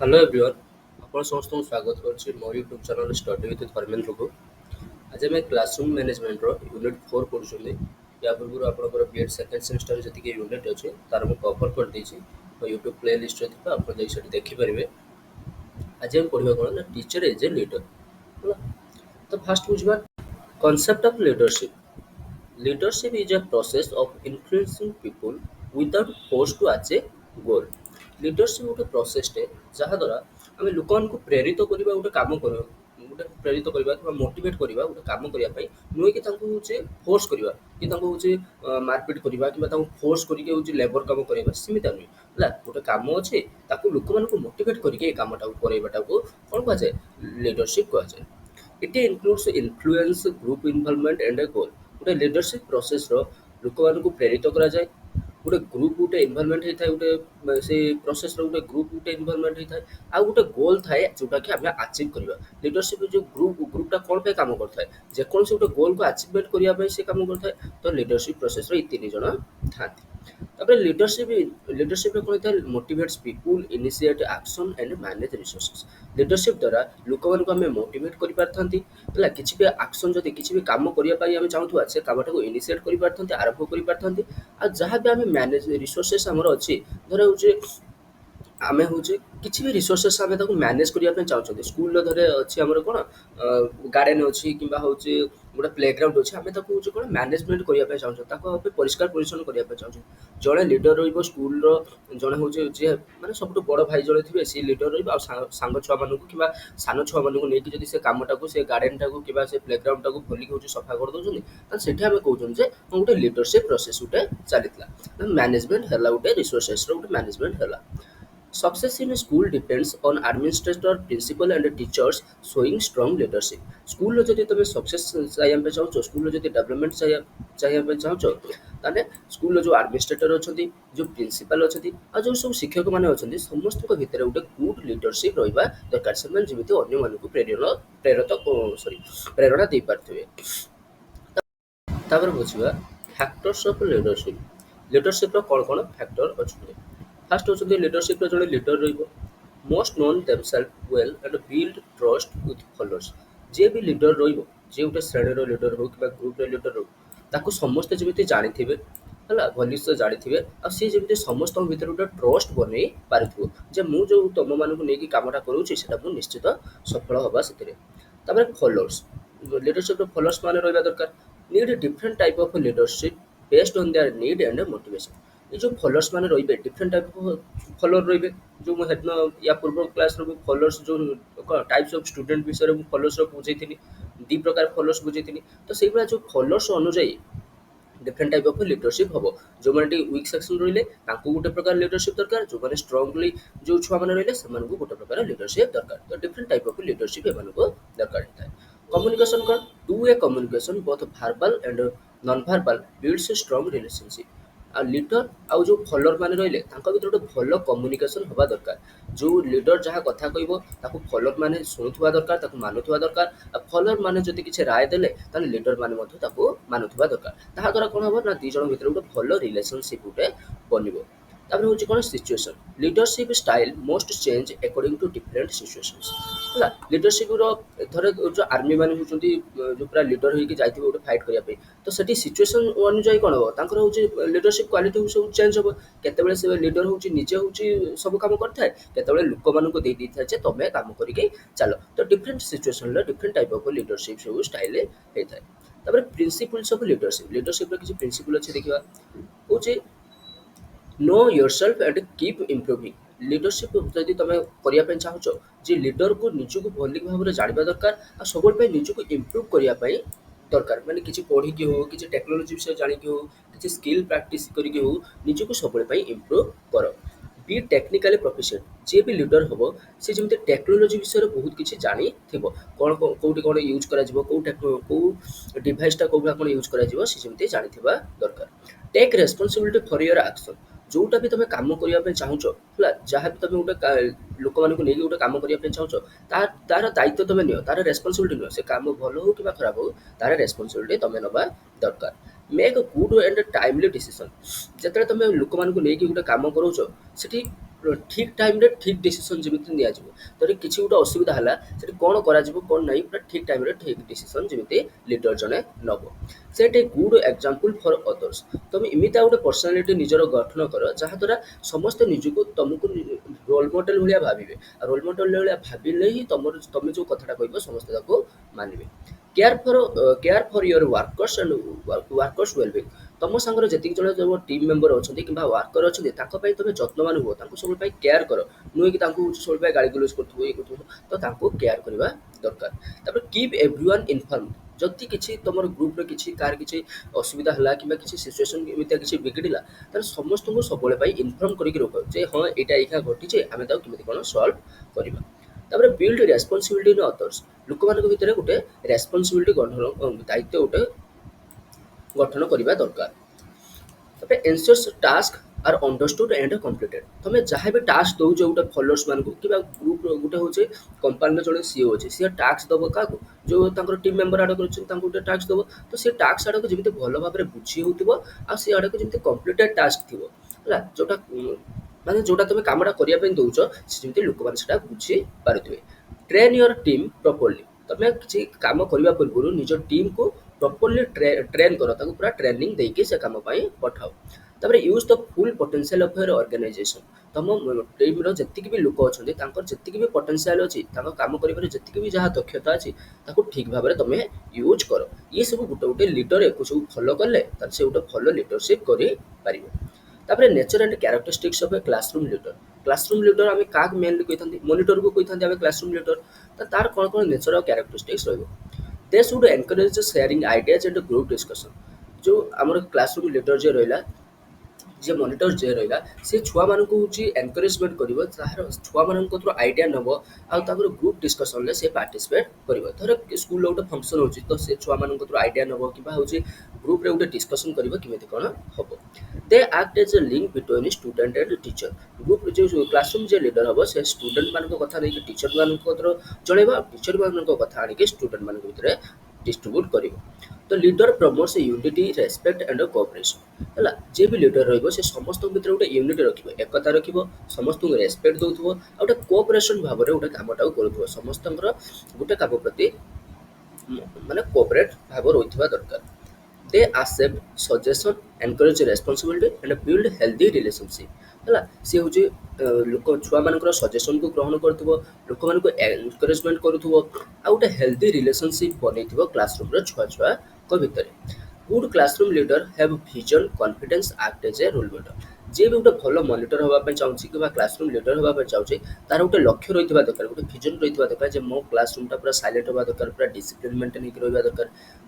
Hello everyone, ଆପଣ ସମସ୍ତଙ୍କୁ ସ୍ୱାଗତ କରୁଛି ମୋ ୟୁଟ୍ୟୁବ୍ ଚ୍ୟାନେଲ୍ ଷ୍ଟଡି ୱିଥ୍ ଧର୍ମେନ୍ଦ୍ରକୁ। ଆଜି ଆମେ କ୍ଲାସରୁମ୍ ମ୍ୟାନେଜମେଣ୍ଟର ୟୁନିଟ୍ 4 ପଢ଼ୁଛନ୍ତି। ୟା ପୂର୍ବରୁ ଆପଣଙ୍କର B.Ed ସେକେଣ୍ଡ ସେମିଷ୍ଟର ଯେତିକି ୟୁନିଟ୍ ଅଛି ତାର ମୁଁ କଭର୍ କରିଦେଇଛି। ମୋ ୟୁଟ୍ୟୁବ୍ ପ୍ଲେ ଲିଷ୍ଟରେ ଥିବା ଆପଣ ଯାଇକି ସେଠି ଦେଖିପାରିବେ। ଆଜି ଆମେ ପଢ଼ିବା କ'ଣ ନା ଟିଚର ଏଜ୍ ଏ ଲିଡର ହେଲା। ତ ଫାଷ୍ଟ ବୁଝିବା concept of leadership. Leadership is a process of influencing people without force to achieve goal. Leadership ଗୋଟେ ପ୍ରୋସେସଟେ ଯାହାଦ୍ୱାରା ଆମେ ଲୋକମାନଙ୍କୁ ପ୍ରେରିତ କରିବା ଗୋଟେ କାମ କରିବା ଗୋଟେ ପ୍ରେରିତ କରିବା କିମ୍ବା ମୋଟିଭେଟ୍ କରିବା ଗୋଟେ କାମ କରିବା ପାଇଁ ନୁହେଁ କି ତାଙ୍କୁ ହେଉଛି ଫୋର୍ସ କରିବା କି ତାଙ୍କୁ ହେଉଛି ମାରପିଟ୍ କରିବା କିମ୍ବା ତାଙ୍କୁ ଫୋର୍ସ କରିକି ହେଉଛି ଲେବର କାମ କରିବା ସେମିତି ନୁହେଁ ହେଲା। ଗୋଟେ କାମ ଅଛି ତାକୁ ଲୋକମାନଙ୍କୁ ମୋଟିଭେଟ୍ କରିକି ଏ କାମଟାକୁ କରାଇବାଟାକୁ କ'ଣ କୁହାଯାଏ? ଲିଡରସିପ୍ କୁହାଯାଏ। It includes influence group involvement and a goal. ଗୋଟେ ଲିଡରସିପ୍ ପ୍ରୋସେସର ଲୋକମାନଙ୍କୁ ପ୍ରେରିତ କରାଯାଏ। ଗୋଟେ ଗ୍ରୁପ ଗୋଟେ ଇନଭଲଭମେଣ୍ଟ ହେଇଥାଏ, ଗୋଟେ ସେ ପ୍ରୋସେସର ଗୋଟେ ଗ୍ରୁପ ଗୋଟେ ଇନଭଲଭମେଣ୍ଟ ହେଇଥାଏ, ଆଉ ଗୋଟେ ଗୋଲ୍ ଥାଏ ଯୋଉଟାକି ଆମେ ଆଚିଭ୍ କରିବା। ଲିଡରସିପ୍ ଯୋଉ ଗ୍ରୁପଟା କ'ଣ ପାଇଁ କାମ କରିଥାଏ? ଯେକୌଣସି ଗୋଟେ ଗୋଲ୍କୁ ଆଚିଭମେଣ୍ଟ କରିବା ପାଇଁ ସେ କାମ କରିଥାଏ। ତ ଲିଡରସିପ୍ ପ୍ରୋସେସର ଏଇ 3 ଜଣ ଥାନ୍ତି। ତାପରେ ଲିଡରସିପ୍ରେ କ'ଣ ହେଇଥାଏ? Motivates people, initiate action and manage resources. Leadership ଦ୍ୱାରା ଲୋକମାନଙ୍କୁ ଆମେ ମୋଟିଭେଟ୍ କରିପାରିଥାନ୍ତି ହେଲା। କିଛି ବି ଆକ୍ସନ୍ ଯଦି କିଛି ବି କାମ କରିବା ପାଇଁ ଆମେ ଚାହୁଁଥିବା ସେ କାମଟାକୁ ଇନିସିଏଟ୍ କରିପାରିଥାନ୍ତି, ଆରମ୍ଭ କରିପାରିଥାନ୍ତି। ଆଉ ଯାହା ବି ଆମେ ମ୍ୟାନେଜ ରିସୋର୍ସେସ୍ ଆମର ଅଛି, ଧର ହେଉଛି ଆମେ ହେଉଛି କିଛି ବି ରିସୋର୍ସେସ୍ ଆମେ ତାକୁ ମ୍ୟାନେଜ କରିବା ପାଇଁ ଚାହୁଁଛନ୍ତି। ସ୍କୁଲର ଧରେ ଅଛି ଆମର କ'ଣ ଗାର୍ଡ଼େନ୍ ଅଛି କିମ୍ବା ହେଉଛି ଗୋଟେ ପ୍ଲେଗ୍ରାଉଣ୍ଡ ଅଛି, ଆମେ ତାକୁ ହେଉଛି କ'ଣ ମ୍ୟାନେଜମେଣ୍ଟ କରିବା ପାଇଁ ଚାହୁଁଛନ୍ତି, ତାକୁ ଆମେ ପରିଷ୍କାର ପରିଚ୍ଛନ୍ନ କରିବା ପାଇଁ ଚାହୁଁଛନ୍ତି। ଜଣେ ଲିଡର ରହିବ ସ୍କୁଲର, ଜଣେ ହେଉଛି ଯିଏ ମାନେ ସବୁଠୁ ବଡ଼ ଭାଇ ଜଣେ ଥିବେ ସିଏ ଲିଡର ରହିବ, ଆଉ ସାଙ୍ଗ ଛୁଆମାନଙ୍କୁ କିମ୍ବା ସାନ ଛୁଆମାନଙ୍କୁ ନେଇକି ଯଦି ସେ କାମଟାକୁ ସେ ଗାର୍ଡ଼େନ୍ଟାକୁ କିମ୍ବା ସେ ପ୍ଲେଗ୍ରାଉଣ୍ଡଟାକୁ ଖୋଲିକି ହେଉଛି ସଫା କରିଦେଉଛନ୍ତି, ତାହେଲେ ସେଠି ଆମେ କହୁଛନ୍ତି ଯେ ଗୋଟେ ଲିଡରସିପ୍ ପ୍ରୋସେସ୍ ଗୋଟେ ଚାଲିଥିଲା। ମ୍ୟାନେଜମେଣ୍ଟ ହେଲା ଗୋଟେ ରିସୋର୍ସେସ୍ର ଗୋଟେ ମ୍ୟାନେଜମେଣ୍ଟ ହେଲା। Success in a school depends on administrator, principal and teachers showing strong leadership. ସ୍କୁଲର ଯଦି ତୁମେ ସକ୍ସେସ୍ ଚାହିଁବା ପାଇଁ ଚାହୁଁଛ, ସ୍କୁଲର ଯଦି ଡେଭଲପମେଣ୍ଟ ଚାହିଁବା ପାଇଁ ଚାହୁଁଛ, ତାହେଲେ ସ୍କୁଲର ଯେଉଁ ଆଡମିନିଷ୍ଟ୍ରେଟର ଅଛନ୍ତି, ଯେଉଁ ପ୍ରିନ୍ସିପାଲ ଅଛନ୍ତି, ଆଉ ଯେଉଁ ସବୁ ଶିକ୍ଷକମାନେ ଅଛନ୍ତି, ସମସ୍ତଙ୍କ ଭିତରେ ଗୋଟେ ଗୁଡ୍ ଲିଡରସିପ୍ ରହିବା ଦରକାର। ସେମାନେ ଯେମିତି ଅନ୍ୟମାନଙ୍କୁ ପ୍ରେରଣା ଦେଇପାରୁଥିବେ। ତାପରେ ବୁଝିବା ଫ୍ୟାକ୍ଟର୍ସ ଅଫ୍ ଲିଡରସିପ୍। ଲିଡରସିପ୍ର କ'ଣ କ'ଣ ଫ୍ୟାକ୍ଟର ଅଛନ୍ତି? ଫାଷ୍ଟ ହେଉଛନ୍ତି ଲିଡରସିପ୍ର ଜଣେ ଲିଡର ରହିବ, must known themselves well and build trust with followers. ଯିଏ ବି ଲିଡର ରହିବ, ଯିଏ ଗୋଟେ ଶ୍ରେଣୀର ଲିଡର ହେଉ କିମ୍ବା ଗ୍ରୁପର ଲିଡର ହେଉ, ତାକୁ ସମସ୍ତେ ଯେମିତି ଜାଣିଥିବେ ହେଲା, ଭଲିସ୍ତ ଜାଣିଥିବେ, ଆଉ ସିଏ ଯେମିତି ସମସ୍ତଙ୍କ ଭିତରେ ଗୋଟେ ଟ୍ରଷ୍ଟ ବନେଇ ପାରିଥିବ ଯେ ମୁଁ ଯେଉଁ ତମମାନଙ୍କୁ ନେଇକି କାମଟା କରୁଛି ସେଟା ମୁଁ ନିଶ୍ଚିତ ସଫଳ ହେବା ସେଥିରେ। ତାପରେ ଫଲୋଅର୍ସ, ଲିଡରସିପ୍ର ଫଲୋଅର୍ସ ମାନେ ରହିବା ଦରକାର। Need different type of leadership based on their need and motivation. ଏ ଯେଉଁ ଫଲୋଅର୍ସ ମାନେ ରହିବେ, ଡିଫରେଣ୍ଟ ଟାଇପ୍ ଅଫ୍ ଫଲୋଅର ରହିବେ। ଯେଉଁ ମୁଁ ହେଦିନ ୟା ପୂର୍ବ କ୍ଲାସ୍ରେ ମୁଁ ଫଲୋଅର୍ସ ଯେଉଁ ଟାଇପ୍ସ ଅଫ୍ ଷ୍ଟୁଡେଣ୍ଟ ବିଷୟରେ ମୁଁ ଫଲୋଅର୍ସର ବୁଝେଇଥିଲି, 2 ପ୍ରକାର ଫଲୋଅର୍ସ ବୁଝେଇଥିଲି। ତ ସେଇଭଳିଆ ଯେଉଁ ଫଲୋଅର୍ସ ଅନୁଯାୟୀ ଡିଫରେଣ୍ଟ ଟାଇପ୍ ଅଫ୍ ଲିଡରସିପ୍ ହେବ। ଯେଉଁମାନେ ଟିକେ ୱିକ୍ ସେକ୍ସନ୍ ରହିଲେ ତାଙ୍କୁ ଗୋଟେ ପ୍ରକାର ଲିଡରସିପ୍ ଦରକାର, ଯେଉଁମାନେ ଷ୍ଟ୍ରଙ୍ଗଲି ଯେଉଁ ଛୁଆମାନେ ରହିଲେ ସେମାନଙ୍କୁ ଗୋଟେ ପ୍ରକାର ଲିଡରସିପ୍ ଦରକାର। ତ ଡିଫରେଣ୍ଟ ଟାଇପ୍ ଅଫ୍ ଲିଡରସିପ୍ ଏମାନଙ୍କୁ ଦରକାର ହେଇଥାଏ। କମ୍ୟୁନିକେସନ୍ କ'ଣ? Two way communication both verbal and non verbal builds a strong relationship. ଆଉ ଲିଡର ଆଉ ଯେଉଁ ଫଲୋଅର ମାନେ ରହିଲେ ତାଙ୍କ ଭିତରେ ଗୋଟେ ଭଲ କମ୍ୟୁନିକେସନ୍ ହେବା ଦରକାର। ଯେଉଁ ଲିଡର ଯାହା କଥା କହିବ ତାକୁ ଫଲୋଅର ମାନେ ଶୁଣୁଥିବା ଦରକାର, ତାକୁ ମାନୁଥିବା ଦରକାର। ଆଉ ଫଲୋଅର ମାନେ ଯଦି କିଛି ରାୟ ଦେଲେ ତାହେଲେ ଲିଡର ମାନେ ମଧ୍ୟ ତାକୁ ମାନୁଥିବା ଦରକାର। ତାହା ଦ୍ୱାରା କ'ଣ ହେବ ନା 2 ଜଣ ଭିତରେ ଗୋଟେ ଭଲ ରିଲେସନସିପ୍ ଗୋଟେ ବନିବ। ତାପରେ ହେଉଛି କ'ଣ? Situation. Leadership style must change according to different situations ହେଲା। ଲିଡରସିପ୍ର ଧର ଯେଉଁ ଆର୍ମି ମାନେ ହେଉଛନ୍ତି ଯେଉଁ ପୁରା ଲିଡର ହେଇକି ଯାଇଥିବେ ଗୋଟେ ଫାଇଟ୍ କରିବା ପାଇଁ, ତ ସେଠି ସିଚୁଏସନ୍ ଅନୁଯାୟୀ କ'ଣ ହେବ? ତାଙ୍କର ହେଉଛି ଲିଡରସିପ୍ କ୍ୱାଲିଟି ସବୁ ଚେଞ୍ଜ ହେବ। କେତେବେଳେ ସେ ଲିଡର ହେଉଛି ନିଜେ ହେଉଛି ସବୁ କାମ କରିଥାଏ, କେତେବେଳେ ଲୋକମାନଙ୍କୁ ଦେଇ ଦେଇଥାଏ ଯେ ତମେ କାମ କରିକି ଚାଲ। ତ ଡିଫରେଣ୍ଟ ସିଚୁଏସନ୍ରେ ଡିଫରେଣ୍ଟ ଟାଇପ୍ ଅଫ୍ ଲିଡରସିପ୍ ସବୁ ଷ୍ଟାଇଲ୍ ହେଇଥାଏ। ତାପରେ ପ୍ରିନ୍ସିପଲ୍ସ ଅଫ୍ ଲିଡରସିପ୍। ଲିଡରସିପ୍ର କିଛି ପ୍ରିନ୍ସିପଲ୍ ଅଛି ଦେଖିବା। ହେଉଛି no yourself and keep improving. Leadership जदि तुम करने चाहूँ जे लिडर को निजक भल भाव में जानवा दरकार, आ सब निजक इम्प्रूव करने दरकार। माने किसी पढ़ी हो, किसी टेक्नोलोजी विषय जानिकी हो, किसी स्किल प्रैक्टिस करके हो, निजक सब इम्प्रूव कर। B technically proficient. जी भी लिडर हम सी जमी टेक्नोलोजी विषय बहुत किसी जानी थो, कौन कौटी कौन यूज कर डिवाइसटा कौन कौन यूज कर जमी जानी दरकार। Take responsibility for your action. जोटा भी तुम काम करने चाहूँ है, जहाँ भी तुम गोटे लोक मानक नहीं गोटे कम करने चाहूँ तार दायित्व तुम नियो, तार रेस्पॉन्सिबिलिटी नियो। से काम भल हो कि खराब हो, तार रेस्पॉन्सिबिलिटी तुम नवा दरकार। Make good and timely decision. जिते तुम लोक मानक नहीं गोटे कम करोच, ଠିକ୍ ଟାଇମ୍‌ରେ ଠିକ୍ ଡିସିସନ୍ ଯେମିତି ନିଆଯିବ। ଯଦି କିଛି ଗୋଟେ ଅସୁବିଧା ହେଲା ସେଠି କ'ଣ କରାଯିବ କ'ଣ ନାହିଁ ପୁରା ଠିକ୍ ଟାଇମ୍‌ରେ ଠିକ୍ ଡିସିସନ୍ ଯେମିତି ଲିଡର୍ ଜଣେ ନବ। Set a good example for others. ତମେ ଏମିତିଆ ଗୋଟେ ପର୍ସନାଲିଟି ନିଜର ଗଠନ କର ଯାହାଦ୍ୱାରା ସମସ୍ତେ ନିଜକୁ ତମକୁ ରୋଲ୍ ମଡେଲ୍ ଭଳିଆ ଭାବିବେ। ଆଉ ରୋଲ୍ ମଡେଲ୍ ଭଳିଆ ଭାବିଲେ ହିଁ ତମେ ଯୋଉ କଥାଟା କହିବ ସମସ୍ତେ ତାକୁ ମାନିବେ। Care for your workers and workers wellbeing. ତମ ସାଙ୍ଗରେ ଯେତିକି ଜଣ ଯୋଉ ଟିମ୍ ମେମ୍ବର ଅଛନ୍ତି କିମ୍ବା ୱାର୍କର ଅଛନ୍ତି ତାଙ୍କ ପାଇଁ ତମେ ଯତ୍ନବାନ ହୁଅ। ତାଙ୍କୁ ସବୁବେଳେ ପାଇଁ କେୟାର କର। ନୁହେଁ କି ତାଙ୍କୁ ସବୁବେଳେ ପାଇଁ ଗାଳିଗୁଲଜ କରୁଥିବ ଇଏ କରୁଥିବ। ତ ତାଙ୍କୁ କେୟାର କରିବା ଦରକାର। ତାପରେ କିପ୍ ଏଭ୍ରିୱାନ୍ ଇନଫର୍ମଡ୍। ଯଦି କିଛି ତମର ଗ୍ରୁପ୍‌ରେ କିଛି କାହାର କିଛି ଅସୁବିଧା ହେଲା କିମ୍ବା କିଛି ସିଚୁଏସନ୍ ଏମିତିଆ କିଛି ବିଗିଡ଼ିଲା ତାହେଲେ ସମସ୍ତଙ୍କୁ ସବୁବେଳେ ପାଇଁ ଇନଫର୍ମ କରିକି ରଖ ଯେ ହଁ ଏଇଟା ଏଇଖା ଘଟିଛି ଆମେ ତାକୁ କେମିତି କ'ଣ ସଲ୍ଭ କରିବା। ତାପରେ ବିଲ୍ଡ ରେସ୍ପନ୍ସିବିଲିଟି ଇନ୍ ଅଦର୍ସ। ଲୋକମାନଙ୍କ ଭିତରେ ଗୋଟେ ରେସ୍ପନ୍ସିବିଲିଟି ଦାୟିତ୍ୱ ଗୋଟେ ଗଠନ କରିବା ଦରକାର। ତାପରେ ensures task are understood and completed. ତମେ ଯାହା ବି ଟାସ୍କ ଦଉଛ ଗୋଟେ ଫଲୋଅର୍ସ ମାନଙ୍କୁ କିମ୍ବା ଗ୍ରୁପ୍ ଗୋଟେ ହଉଛି କମ୍ପାନୀର ଜଣେ ସିଓ ଅଛି ସିଏ ଟାସ୍କ ଦବ କାହାକୁ ଯୋଉ ତାଙ୍କର ଟିମ୍ ମେମ୍ବର ଆଡକୁ ଅଛନ୍ତି ତାଙ୍କୁ ଗୋଟେ ଟାସ୍କ ଦବ। ତ ସେ ଟାସ୍କ ଆଡକୁ ଯେମିତି ଭଲ ଭାବରେ ବୁଝି ହଉଥିବ ଆଉ ସେ ଆଡକୁ ଯେମିତି କମ୍ପ୍ଲିଟେଡ୍ ଟାସ୍କ ଥିବ ହେଲା ଯୋଉଟା ମାନେ ଯୋଉଟା ତମେ କାମଟା କରିବା ପାଇଁ ଦଉଛ ଯେମିତି ଲୋକମାନେ ସେଟା ବୁଝି ପାରୁଥିବେ। Train your team properly. ତମେ କିଛି କାମ କରିବା ପୂର୍ବରୁ ନିଜ ଟିମ୍‌କୁ ପ୍ରପରଲି ଟ୍ରେନ୍ କର ତାକୁ ପୁରା ଟ୍ରେନିଂ ଦେଇକି ସେ କାମ ପାଇଁ ପଠାଅ। ତାପରେ use the full potential of your organisation. ତମ ଟିମ୍‌ର ଯେତିକି ବି ଲୋକ ଅଛନ୍ତି ତାଙ୍କର ଯେତିକି ବି ପୋଟେନ୍ସିଆଲ୍ ଅଛି ତାଙ୍କ କାମ କରିବାରେ ଯେତିକି ବି ଯାହା ଦକ୍ଷତା ଅଛି ତାକୁ ଠିକ୍ ଭାବରେ ତମେ ୟୁଜ୍ କର। ଇଏ ସବୁ ଗୋଟେ ଗୋଟେ ଲିଡର୍ ୟାକୁ ସବୁ ଫଲୋ କଲେ ତାହେଲେ ସେ ଗୋଟେ ଭଲ ଲିଡରସିପ୍ କରିପାରିବ। ତାପରେ nature and characteristics of A classroom leader. Classroom leader ଆମେ କାହାକୁ ମେନଲି କହିଥାନ୍ତି ମନିଟରକୁ କହିଥାନ୍ତି ଆମେ କ୍ଲାସରୁମ୍ ଲିଡର୍। ତ ତାର କ'ଣ କ'ଣ ନେଚର୍ ଆଉ କ୍ୟାରେକ୍ଟରିଷ୍ଟିକ୍ସ ରହିବ। They should encourage sharing ideas and group discussion. ଯୋଉ ଆମର କ୍ଲାସରୁମ୍ ଲିଡର୍ ଯିଏ ରହିଲା ଯିଏ ମନିଟର ଯିଏ ରହିଲା ସେ ଛୁଆମାନଙ୍କୁ ହେଉଛି ଏନକରେଜମେଣ୍ଟ କରିବ ଯାହାର ଛୁଆମାନଙ୍କ କତୁରୁ ଆଇଡ଼ିଆ ନେବ ଆଉ ତାପରେ ଗ୍ରୁପ୍ ଡିସ୍କସନ୍‌ରେ ସେ ପାର୍ଟିସିପେଟ୍ କରିବ। ଧର ସ୍କୁଲ୍‌ରେ ଗୋଟେ ଫଙ୍କସନ୍ ହେଉଛି ତ ସେ ଛୁଆମାନଙ୍କ କତୁରୁ ଆଇଡ଼ିଆ ନେବ କିମ୍ବା ହେଉଛି ଗ୍ରୁପ୍‌ରେ ଗୋଟେ ଡିସ୍କସନ୍ କରିବ କେମିତି କ'ଣ ହେବ। They act as a link between student and teacher. Group ଯୋଉ କ୍ଲାସରୁମ୍ ଯିଏ ଲିଡର୍ ହେବ ସେ ଷ୍ଟୁଡେଣ୍ଟମାନଙ୍କ କଥା ନେଇକି ଟିଚରମାନଙ୍କ କତୁରୁ ଜଣେଇବ ଆଉ ଟିଚରମାନଙ୍କ କଥା ଆଣିକି ଷ୍ଟୁଡେଣ୍ଟମାନଙ୍କ ଭିତରେ ଡିଷ୍ଟ୍ରିବ୍ୟୁଟ୍ କରିବ। ତ leader promotes unity respect and cooperation. ହେଲା ଯିଏ ବି ଲିଡର୍ ରହିବ ସେ ସମସ୍ତଙ୍କ ଭିତରେ ଗୋଟେ ୟୁନିଟି ରଖିବ ଏକତା ରଖିବ ସମସ୍ତଙ୍କୁ ରେସ୍ପେକ୍ଟ ଦେଉଥିବ ଆଉ ଗୋଟେ କୋଅପରେସନ୍ ଭାବରେ ଗୋଟେ କାମଟାକୁ କରୁଥିବ ସମସ୍ତଙ୍କର ଗୋଟେ କାମ ପ୍ରତି ମାନେ କୋଅପରେଟ୍ ଭାବ ରହିଥିବା ଦରକାର। They accept suggestion encourage responsibility and build healthy relationship. ହେଲା ସିଏ ହେଉଛି ଲୋକ ଛୁଆମାନଙ୍କର ସଜେସନ୍‌କୁ ଗ୍ରହଣ କରୁଥିବ ଲୋକମାନଙ୍କୁ ଏନକରେଜମେଣ୍ଟ କରୁଥିବ ଆଉ ଗୋଟେ ହେଲ୍ଦି ରିଲେସନସିପ୍ ବନେଇଥିବ କ୍ଲାସରୁମ୍‌ର ଛୁଆଙ୍କ ଭିତରେ। Good classroom leader have vision confidence act as A role model. ଯିଏ ବି ଗୋଟେ ଭଲ ମନିଟର ହେବା ପାଇଁ ଚାହୁଁଛି କିମ୍ବା କ୍ଲାସରୁମ୍ ଲିଡର୍ ହେବା ପାଇଁ ଚାହୁଁଛି ତାର ଗୋଟେ ଲକ୍ଷ୍ୟ ରହିଥିବା ଦରକାର ଗୋଟେ ଭିଜନ୍ ରହିଥିବା ଦରକାର ଯେ ମୋ କ୍ଲାସରୁମ୍‌ଟା ପୁରା ସାଇଲେଣ୍ଟ ହେବା ଦରକାର ପୁରା ଡିସିପ୍ଲିନ୍ ମେଣ୍ଟେନ୍ ହେଇକି ରହିବା ଦରକାର।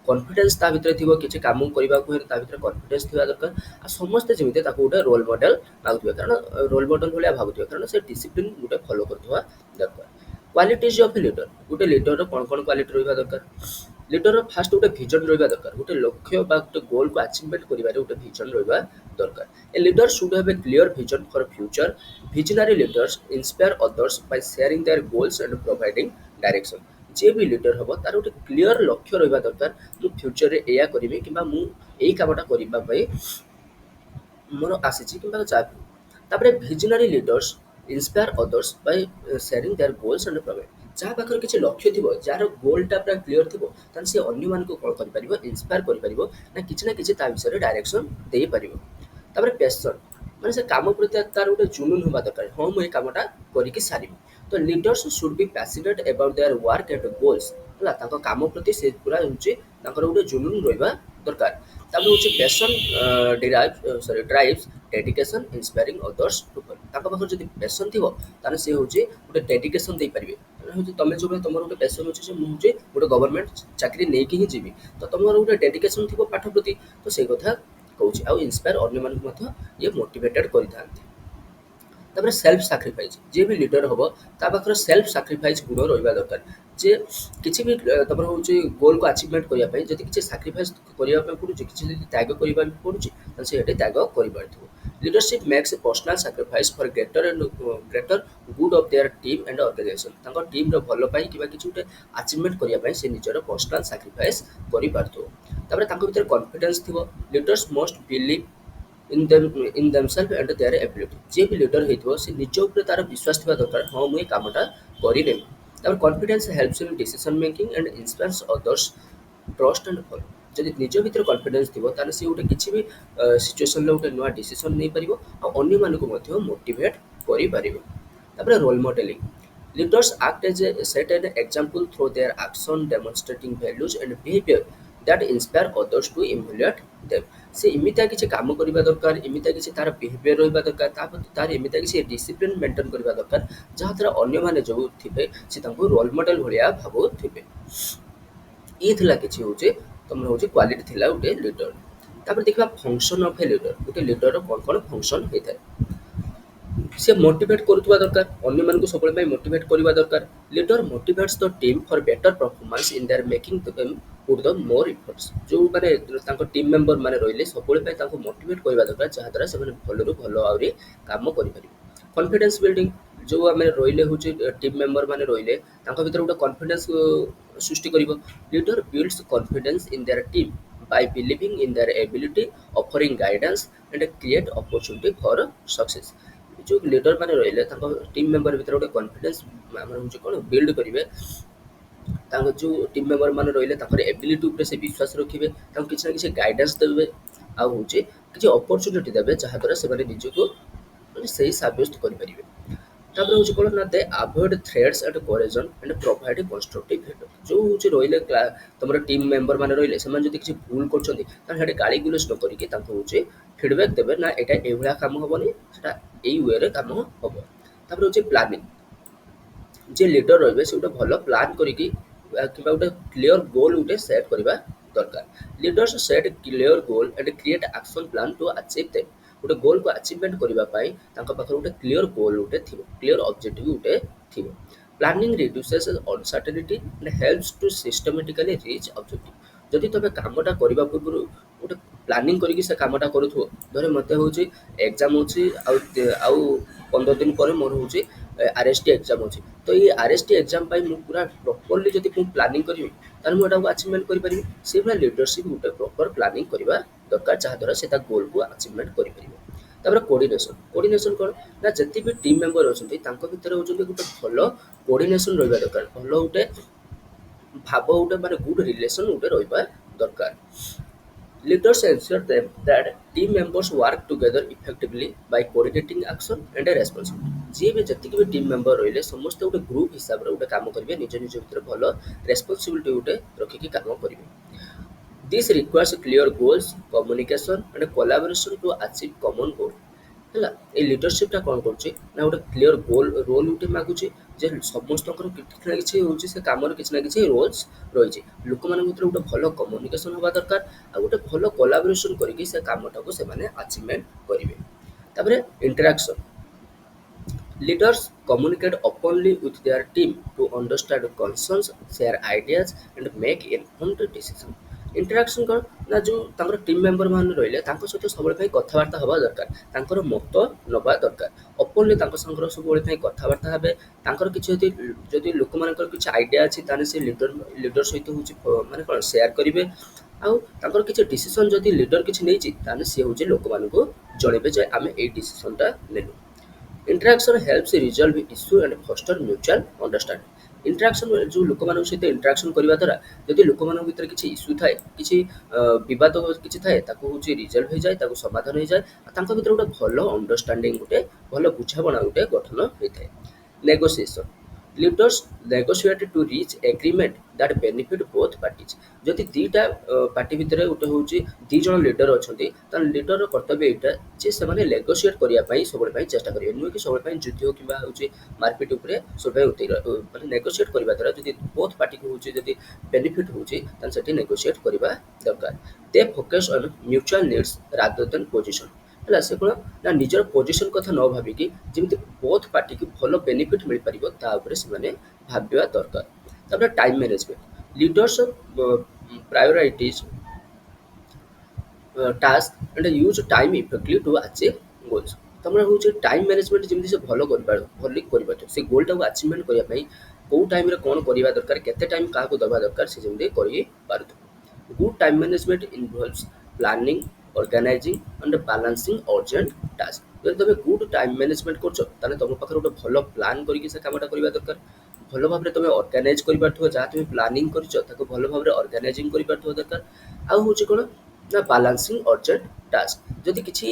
କନଫିଡେନ୍ସ ତା ଭିତରେ ଥିବ କିଛି କାମ କରିବାକୁ ହେଲେ ତା ଭିତରେ କନଫିଡେନ୍ସ ଥିବା ଦରକାର। ଆଉ ସମସ୍ତେ ଯେମିତି ତାକୁ ଗୋଟେ ରୋଲ୍ ମଡେଲ୍ ଭାବୁଥିବେ କାରଣ ରୋଲ୍ ମଡେଲ୍ ଭଳିଆ ଭାବୁଥିବେ କାରଣ ସେ ଡିସିପ୍ଲିନ୍ ଗୋଟେ ଫଲୋ କରୁଥିବା ଦରକାର। କ୍ୱାଲିଟିଜ୍ ଅଫ୍ ଏ ଲିଡର୍। ଗୋଟେ ଲିଡର୍‌ର କ'ଣ କ'ଣ କ୍ୱାଲିଟି ରହିବା ଦରକାର। ଲିଡର୍‌ର ଫାର୍ଷ୍ଟ ଗୋଟେ ଭିଜନ୍ ରହିବା ଦରକାର ଗୋଟେ ଲକ୍ଷ୍ୟ ବା ଗୋଟେ ଗୋଲ୍‌କୁ ଆଚିଭମେଣ୍ଟ କରିବାରେ ଗୋଟେ ଭିଜନ୍ ରହିବା ଦରକାର। A leader should have a clear vision for future. Visionary leaders inspire others by sharing their goals and providing direction. ଯିଏ ବି ଲିଡର୍ ହେବ ତାର ଗୋଟେ କ୍ଲିୟର ଲକ୍ଷ୍ୟ ରହିବା ଦରକାର ମୁଁ ଫ୍ୟୁଚର୍‌ରେ ଏଇଆ କରିବି କିମ୍ବା ମୁଁ ଏଇ କାମଟା କରିବା ପାଇଁ ମୋର ଆସିଛି କିମ୍ବା ଚାହିଁବି। ତାପରେ visionary leaders inspire others by sharing their goals and provide. ଯାହା ପାଖରେ କିଛି ଲକ୍ଷ୍ୟ ଥିବ ଯାହାର ଗୋଲ୍‌ଟା ପୁରା କ୍ଲିୟର ଥିବ ତାହେଲେ ସେ ଅନ୍ୟମାନଙ୍କୁ କ'ଣ କରିପାରିବ ଇନ୍ସପାୟାର କରିପାରିବ ନା କିଛି ତା ବିଷୟରେ ଡାଇରେକ୍ସନ୍ ଦେଇପାରିବ। ତାପରେ ପ୍ୟାସନ୍ ମାନେ ସେ କାମ ପ୍ରତି ତାର ଗୋଟେ ଜୁନୁନ୍ ହେବା ଦରକାର ହଁ ମୁଁ ଏ କାମଟା କରିକି ସାରିବି। ତ leaders should be passionate about their work and goals. ହେଲା ତାଙ୍କ କାମ ପ୍ରତି ସେ ପୁରା ହେଉଛି ତାଙ୍କର ଗୋଟେ ଜୁନୁନ୍ ରହିବା ଦରକାର। ତାପରେ ହେଉଛି passion drives dedication inspiring others to follow. ତାଙ୍କ ପାଖରେ ଯଦି ପ୍ୟାସନ୍ ଥିବ ତାହେଲେ ସେ ହେଉଛି ଗୋଟେ ଡେଡିକେସନ୍ ଦେଇପାରିବେ। ହେଉଛି ତମେ ଯେଉଁଭଳି ତମର ଗୋଟେ ପ୍ୟାସନ୍ ଅଛି ଯେ ମୁଁ ହେଉଛି ଗୋଟେ ଗଭର୍ଣ୍ଣମେଣ୍ଟ ଚାକିରି ନେଇକି ହିଁ ଯିବି ତ ତମର ଗୋଟେ ଡେଡିକେସନ୍ ଥିବ ପାଠ ପ୍ରତି ତ ସେଇ କଥା କହୁଛି ଆଉ ଇନ୍ସପାୟାର ଅନ୍ୟମାନଙ୍କୁ ମଧ୍ୟ ଇଏ ମୋଟିଭେଟେଡ୍ କରିଥାନ୍ତି। ତାପରେ ସେଲ୍ଫ ସାକ୍ରିଫାଇସ୍ ଯିଏ ବି ଲିଡର୍ ହେବ ତା ପାଖରେ ସେଲ୍ଫ ସାକ୍ରିଫାଇସ୍ ଗୁଣ ରହିବା ଦରକାର ଯେ କିଛି ବି ତମର ହେଉଛି ଗୋଲ୍‌କୁ ଆଚିଭମେଣ୍ଟ କରିବା ପାଇଁ ଯଦି କିଛି ସାକ୍ରିଫାଇସ୍ କରିବା ପାଇଁ ପଡ଼ୁଛି କିଛି ଯଦି ତ୍ୟାଗ କରିବା ପାଇଁ ପଡ଼ୁଛି ତାହେଲେ ସେ ଏଠି ତ୍ୟାଗ କରିପାରୁଥିବ। Leadership makes a personal sacrifice for greater good of their team and organization. ତାଙ୍କ ଟିମ୍‌ର ଭଲ ପାଇଁ କିମ୍ବା କିଛି ଗୋଟେ ଆଚିଭମେଣ୍ଟ କରିବା ପାଇଁ ସେ ନିଜର ପର୍ସନାଲ୍ ସାକ୍ରିଫାଇସ୍ କରିପାରୁଥିବ। ତାପରେ ତାଙ୍କ ଭିତରେ କନଫିଡେନ୍ସ ଥିବ leaders must believe in them in themselves and their ability जे भी लीडर ହେଇଥିବ ସେ ନିଜ ଉପରେ ତାର ବିଶ୍ୱାସ ଥିବା ଦରକାର ହଁ ମୁଁ ଏ କାମଟା କରିନେବି ତାପରେ confidence helps in decision making and inspires others trust and follow ଯଦି ନିଜ ଭିତରେ କନଫିଡେନ୍ସ ଥିବ ତାହେଲେ ସେ ଗୋଟେ କିଛି ବି ସିଚୁଏସନରେ ଗୋଟେ ନୂଆ ଡିସିସନ ନେଇପାରିବ ଆଉ ଅନ୍ୟମାନଙ୍କୁ ମଧ୍ୟ ମୋଟିଭେଟ୍ କରିପାରିବ ତାପରେ role modeling Leaders act as a set an example through their action, demonstrating values and behavior that inspire others to emulate them. ସେ ଏମିତିଆ କିଛି କାମ କରିବା ଦରକାର ଏମିତିଆ କିଛି ତାର ବିହେଭିଅର ରହିବା ଦରକାର ତାପରେ ତାର ଏମିତିଆ କିଛି ଡିସିପ୍ଲିନ ମେଣ୍ଟେନ କରିବା ଦରକାର ଯାହାଦ୍ୱାରା ଅନ୍ୟମାନେ ଯେଉଁ ଥିବେ ସେ ତାଙ୍କୁ ରୋଲ ମଡେଲ ଭଳିଆ ଭାବୁଥିବେ ଇଏ ଥିଲା କିଛି ହେଉଛି ତମର ହେଉଛି କ୍ୱାଲିଟି ଥିଲା ଗୋଟେ ଲିଡର ତାପରେ ଦେଖିବା ଫଙ୍କସନ ଅଫ ଏ ଲିଡର ଗୋଟେ ଲିଡରର କ'ଣ କ'ଣ ଫଙ୍କସନ ହେଇଥାଏ ସେ ମୋଟିଭେଟ୍ କରୁଥିବା ଦରକାର ଅନ୍ୟମାନଙ୍କୁ ସବୁବେଳେ ପାଇଁ ମୋଟିଭେଟ୍ କରିବା ଦରକାର leader motivates the team for better performance in their making them put the more efforts ଯେଉଁମାନେ ତାଙ୍କ ଟିମ୍ ମେମ୍ବର ମାନେ ରହିଲେ ସବୁବେଳେ ପାଇଁ ତାଙ୍କୁ ମୋଟିଭେଟ୍ କରିବା ଦରକାର ଯାହାଦ୍ୱାରା ସେମାନେ ଭଲରୁ ଭଲ ଆହୁରି କାମ କରିପାରିବେ କନଫିଡେନ୍ସ ବିଲ୍ଡିଂ ଯେଉଁ ଆମେ ରହିଲେ ହେଉଛି ଟିମ୍ ମେମ୍ବର ମାନେ ରହିଲେ ତାଙ୍କ ଭିତରେ ଗୋଟେ କନଫିଡେନ୍ସ ସୃଷ୍ଟି କରିବ leader builds confidence in their team by believing in their ability, offering guidance and create opportunity for success. जो लीडर मैंने रहिले तांको टीम मेंबर भीतर गोटे कॉन्फिडेंस हमर होचे कोन बिल्ड करिवे तांको जो टीम मेंबर माने रहिले ताकर एबिलिटी ऊपर से विश्वास रखिबे तांको किछ ना किछ गाइडेंस देबे आ होचे किछ अपॉर्चुनिटी देबे जहा द्वारा से माने निजको माने सही साब्यस्त करि परिबे तापर होचे कोन ना they avoid threats and coercion and provide constructive feedback जो होचे रहिले तमरा टीम मेंबर माने रहिले समान जति किछ भूल करछन्ती तार हेडे गाली गुलस न करिके तांको होचे फीडबैक देबे ना एटा एभला काम हबनी सेटा एई वे रे काम हबो तापर होचे प्लानिंग जे लीडर रहिबे से गोटे भल प्लान करिकी किबा गोटे क्लियर गोल गोटे सेट करबा दरकार leaders set clear goal and create action plan to achieve them गोटे गोल को अचीवमेंट करबा पाई तांका पाखर गोटे क्लियर गोल गोटे थिबो क्लियर ऑब्जेक्टिव गोटे थिबो planning reduces uncertainty and helps to systematically reach objective जदि तबे कामटा करबा पूर्व गोटे प्लानिंग करिकी से कामटा करूथो धरे मते होची एग्जाम होची आउ 15 दिन पर मोर होची आरएसटी एग्जाम होची तो ये आरएसटी एग्जाम पाई मु पूरा प्रॉपर्ली जदि मु प्लानिंग करिवि तार मु एटा को अचीवमेंट करि परिबि से पूरा लीडरशिप गोटे प्रॉपर प्लानिंग करबा दरकार जहा द्वारा से ता गोल को अचीवमेंट करि परिबो तापर कोऑर्डिनेशन कोन ना जति भी टीम मेंबर अछंती तांको भितर होचंती गोटे भलो कोऑर्डिनेशन रहबा दरकार भलो गोटे भाव गोटे माने गुड रिलेशन गोटे रहबा दरकार Leaders ensure that team members work together effectively by coordinating action and responsibility. जी भी जति भी टीम मेंबर रहिले समस्त गोटे ग्रुप हिसाब रे गोटे काम करिवे निज निज भितर भलो रेस्पोंसिबिलिटी गोटे रखिकी काम करिवे This requires clear goals, communication and collaboration to achieve common goal. ହେଲା ଏ ଲିଡରସିପଟା କ'ଣ କରୁଛି ନା ଗୋଟେ କ୍ଲିୟର ରୋଲ୍ ଗୋଟେ ମାଗୁଛି ଯେ ସମସ୍ତଙ୍କର କିଛି ନା କିଛି ହେଉଛି ସେ କାମର କିଛି ନା କିଛି ରୋଲ୍ସ ରହିଛି ଲୋକମାନଙ୍କ ଭିତରେ ଗୋଟେ ଭଲ କମ୍ୟୁନିକେସନ୍ ହେବା ଦରକାର ଆଉ ଗୋଟେ ଭଲ କୋଲାବୋରେସନ୍ କରିକି ସେ କାମଟାକୁ ସେମାନେ ଆଚିଭମେଣ୍ଟ କରିବେ ତାପରେ interaction Leaders communicate openly with their team to understand concerns, share ideas, and make informed decisions. Interaction କ'ଣ ନା ଯେଉଁ ତାଙ୍କର ଟିମ୍ ମେମ୍ବର ମାନେ ରହିଲେ ତାଙ୍କ ସହିତ ସବୁବେଳେ ପାଇଁ କଥାବାର୍ତ୍ତା ହେବା ଦରକାର ତାଙ୍କର ମତ ନେବା ଦରକାର ଓପନଲି ତାଙ୍କ ସାଙ୍ଗର ସବୁବେଳେ ପାଇଁ କଥାବାର୍ତ୍ତା ହେବେ ତାଙ୍କର କିଛି ଯଦି ଲୋକମାନଙ୍କର କିଛି ଆଇଡ଼ିଆ ଅଛି ତାହେଲେ ସେ ଲିଡର ସହିତ ହେଉଛି ମାନେ କ'ଣ ସେୟାର କରିବେ ଆଉ ତାଙ୍କର କିଛି ଡିସିସନ୍ ଯଦି ଲିଡର କିଛି ନେଇଛି ତାହେଲେ ସିଏ ହେଉଛି ଲୋକମାନଙ୍କୁ ଜଣେଇବେ ଯେ ଆମେ ଏଇ ଡିସିସନ୍ଟା ନେଲୁ Interaction helps resolve issue and foster mutual understanding. Interaction जो ଲୋକମାନଙ୍କ ସହିତ interaction କରିବା ଦ୍ୱାରା ଯଦି ଲୋକମାନଙ୍କ ଭିତରେ କିଛି ଇସ୍ୟୁ ଥାଏ କିଛି ବିବାଦ କିଛି ଥାଏ ତାକୁ ହେଉଛି ରିଜଲ୍ଭ ହେଇଯାଏ ତାକୁ ସମାଧାନ ହେଇଯାଏ ଆଉ ତାଙ୍କ ଭିତରେ ଗୋଟେ ଭଲ ଅଣ୍ଡରଷ୍ଟାଣ୍ଡିଂ ଗୋଟେ ଭଲ ବୁଝାମଣା ଗୋଟେ ଗଠନ ହେଇଥାଏ negotiation Leaders negotiate to reach agreement that benefit both parties. ଯଦି ଦିଟା ପାର୍ଟି ଭିତରେ ଗୋଟେ ହେଉଛି ଦି ଜଣ ଲିଡର ଅଛନ୍ତି ତାହେଲେ ଲିଡରର କର୍ତ୍ତବ୍ୟ ଏଇଟା ଯେ ସେମାନେ ନେଗୋସିଏଟ୍ କରିବା ପାଇଁ ସବୁବେଳେ ପାଇଁ ଚେଷ୍ଟା କରିବେ ନୁହେଁ କି ସବୁବେଳେ ପାଇଁ ଯୁଦ୍ଧ କିମ୍ବା ହେଉଛି ମାରପିଟ ଉପରେ ସବୁବେଳେ ମାନେ ନେଗୋସିଏଟ୍ କରିବା ଦ୍ୱାରା ଯଦି ବୋଥ୍ ପାର୍ଟିକୁ ହେଉଛି ଯଦି ବେନିଫିଟ୍ ହେଉଛି ତାହେଲେ ସେଠି ନେଗୋସିଏଟ୍ କରିବା ଦରକାର they focus on mutual needs rather than position ହେଲା ସେ କ'ଣ ନା ନିଜର ପୋଜିସନ୍ କଥା ନ ଭାବିକି ଯେମିତି ବୋଥ୍ ପାର୍ଟିକୁ ଭଲ ବେନିଫିଟ୍ ମିଳିପାରିବ ତା ଉପରେ ସେମାନେ ଭାବିବା ଦରକାର ତାପରେ time management leaders priorities task and use time effectively to achieve goals ତମର ହେଉଛି ଟାଇମ୍ ମ୍ୟାନେଜମେଣ୍ଟ ଯେମିତି ସେ ଭଲ କରିପାରିବ ସେ ଗୋଲ୍ଟାକୁ ଆଚିଭମେଣ୍ଟ କରିବା ପାଇଁ କେଉଁ ଟାଇମ୍ରେ କ'ଣ କରିବା ଦରକାର କେତେ ଟାଇମ୍ କାହାକୁ ଦେବା ଦରକାର ସେ ଯେମିତି କରିପାରୁଥିବ good time management involves planning organising and balancing urgent task. ଯଦି ତୁମେ ଗୁଡ୍ ଟାଇମ୍ ମ୍ୟାନେଜମେଣ୍ଟ କରୁଛ ତାହେଲେ ତୁମ ପାଖରେ ଗୋଟେ ଭଲ ପ୍ଲାନ୍ କରିକି ସେ କାମଟା କରିବା ଦରକାର। ଭଲ ଭାବରେ ତୁମେ ଅର୍ଗାନାଇଜ୍ କରିପାରୁଥିବ, ଯାହା ତୁମେ ପ୍ଲାନିଂ କରିଛ ତାକୁ ଭଲ ଭାବରେ ଅର୍ଗାନାଇଜିଂ କରିପାରୁଥିବ ଦରକାର। ଆଉ ହେଉଛି କ'ଣ ନା ବାଲାନ୍ସିଂ ଅର୍ଜେଣ୍ଟ ଟାସ୍କ। ଯଦି କିଛି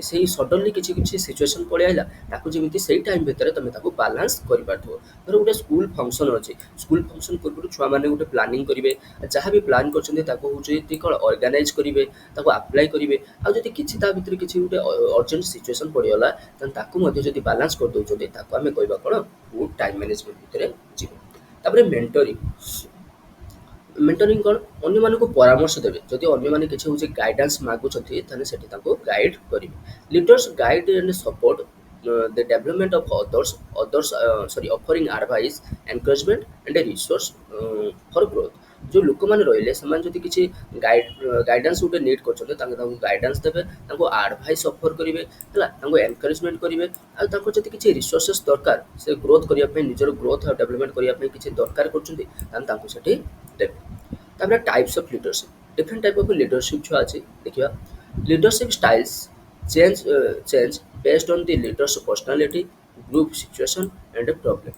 ସେଇ ସଡନଲି କିଛି କିଛି ସିଚୁଏସନ୍ ପଳେଇ ଆସିଲା ତାକୁ ଯେମିତି ସେଇ ଟାଇମ୍ ଭିତରେ ତୁମେ ତାକୁ ବାଲାନ୍ସ କରିପାରୁଥିବ। ଧର ଗୋଟେ ସ୍କୁଲ ଫଙ୍କସନ୍ ଅଛି, ସ୍କୁଲ ଫଙ୍କସନ୍ ପୂର୍ବରୁ ଛୁଆମାନେ ଗୋଟେ ପ୍ଲାନିଂ କରିବେ, ଯାହା ବି ପ୍ଲାନ୍ କରିଛନ୍ତି ତାକୁ ହେଉଛି କ'ଣ ଅର୍ଗାନାଇଜ୍ କରିବେ, ତାକୁ ଆପ୍ଲାଏ କରିବେ। ଆଉ ଯଦି କିଛି ତା ଭିତରେ କିଛି ଗୋଟେ ଅର୍ଜେଣ୍ଟ ସିଚୁଏସନ୍ ପଡ଼ିଗଲା ତାହେଲେ ତାକୁ ମଧ୍ୟ ଯଦି ବାଲାନ୍ସ କରିଦେଉଛନ୍ତି ତାକୁ ଆମେ କହିବା କ'ଣ ଗୁଡ୍ ଟାଇମ୍ ମ୍ୟାନେଜମେଣ୍ଟ ଭିତରେ ଯିବ। ତାପରେ ମେଣ୍ଟରିଂ। ମେଣ୍ଟରିଂ କ'ଣ ଅନ୍ୟମାନଙ୍କୁ ପରାମର୍ଶ ଦେବେ। ଯଦି ଅନ୍ୟମାନେ କିଛି ହେଉଛି ଗାଇଡାନ୍ସ ମାଗୁଛନ୍ତି ତାହେଲେ ସେଠି ତାଙ୍କୁ ଗାଇଡ୍ କରିବେ। Leaders guide and support the development of offering advice, encouragement and a resource for growth। ଯେଉଁ ଲୋକମାନେ ରହିଲେ ସେମାନେ ଯଦି କିଛି ଗାଇଡାନ୍ସ ଗୋଟେ ନିଡ୍ କରୁଛନ୍ତି ତାଙ୍କୁ ଗାଇଡାନ୍ସ ଦେବେ, ତାଙ୍କୁ ଆଡଭାଇସ୍ ଅଫର କରିବେ, ହେଲା, ତାଙ୍କୁ ଏନକରେଜମେଣ୍ଟ କରିବେ। ଆଉ ତାଙ୍କର ଯଦି କିଛି ରିସୋର୍ସେସ୍ ଦରକାର, ସେ ଗ୍ରୋଥ୍ କରିବା ପାଇଁ, ନିଜର ଗ୍ରୋଥ୍ ଆଉ ଡେଭଲପମେଣ୍ଟ କରିବା ପାଇଁ କିଛି ଦରକାର କରୁଛନ୍ତି ତାହେଲେ ତାଙ୍କୁ ସେଠି ଦେବେ। ତାପରେ types of leadership. Different type of leadership ଛୁଆ ଅଛି ଦେଖିବା। Leadership styles change based on the leader's personality, group situation and problem।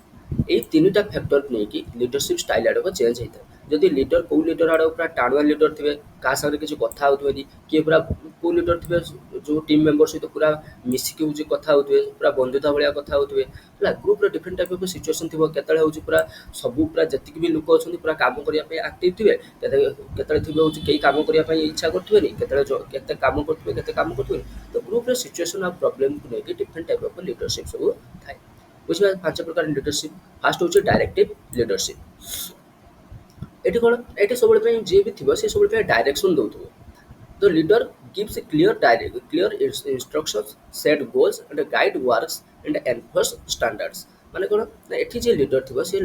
এই তিনিটা ফ্যাক্টর ନେଇକି লিডরশিপ ଷ୍ଟାଇଲ୍ ଆଡ଼କୁ ଚେଞ୍ଜ ହେଇଥାଏ। ଯଦି ଲିଡର କେଉଁ ଲିଡର ଆଡ଼କୁ ପୁରା ଟାଣୁଆ ଲିଡର ଥିବେ, କାହା ସାଙ୍ଗରେ କିଛି କଥା ହେଉଥିବେନି, କିଏ ପୁରା କେଉଁ ଲିଡର ଥିବେ ଯେଉଁ ଟିମ୍ ମେମ୍ବର ସହିତ ପୁରା ମିଶିକି ହେଉଛି କଥା ହେଉଥିବେ, ପୁରା ବନ୍ଧୁତା ଭଳିଆ କଥା ହେଉଥିବେ, ହେଲା। ଗ୍ରୁପ୍ର ଡିଫରେଣ୍ଟ ଟାଇପ୍ ଅଫ୍ ସିଚୁଏସନ୍ ଥିବ। କେତେବେଳେ ହେଉଛି ପୁରା ସବୁ ପୁରା ଯେତିକି ବି ଲୋକ ଅଛନ୍ତି ପୁରା କାମ କରିବା ପାଇଁ ଆକ୍ଟିଭ୍ ଥିବେ, କେତେବେଳେ ଥିବେ ହେଉଛି କେହି କାମ କରିବା ପାଇଁ ଇଚ୍ଛା କରୁଥିବେନି, କେତେବେଳେ କେତେ କାମ କରୁଥିବେ କେତେ କାମ କରୁଥିବେନି। ତ ଗ୍ରୁପ୍ର ସିଚୁଏସନ୍ ଆଉ ପ୍ରୋବ୍ଲେମକୁ ନେଇକି ଡିଫରେଣ୍ଟ ଟାଇପ୍ ଅଫ୍ ଲିଡରସିପ୍ ସବୁ ଥାଏ। ବୁଝିବା 5 ପ୍ରକାର ଲିଡରସିପ୍। ଫାର୍ଷ୍ଟ ହେଉଛି ଡାଇରେକ୍ଟିଭ୍ ଲିଡରସିପ୍। ଏଠି କ'ଣ, ଏଠି ସବୁବେଳେ ପାଇଁ ଯିଏ ବି ଥିବ ସେ ସବୁବେଳେ ପାଇଁ ଡାଇରେକ୍ସନ୍ ଦେଉଥିବ। The leader gives clear instructions, set goals and guide works and enforce standards। ମାନେ କ'ଣ ନା ଏଠି ଯିଏ ଲିଡର ଥିବ ସେ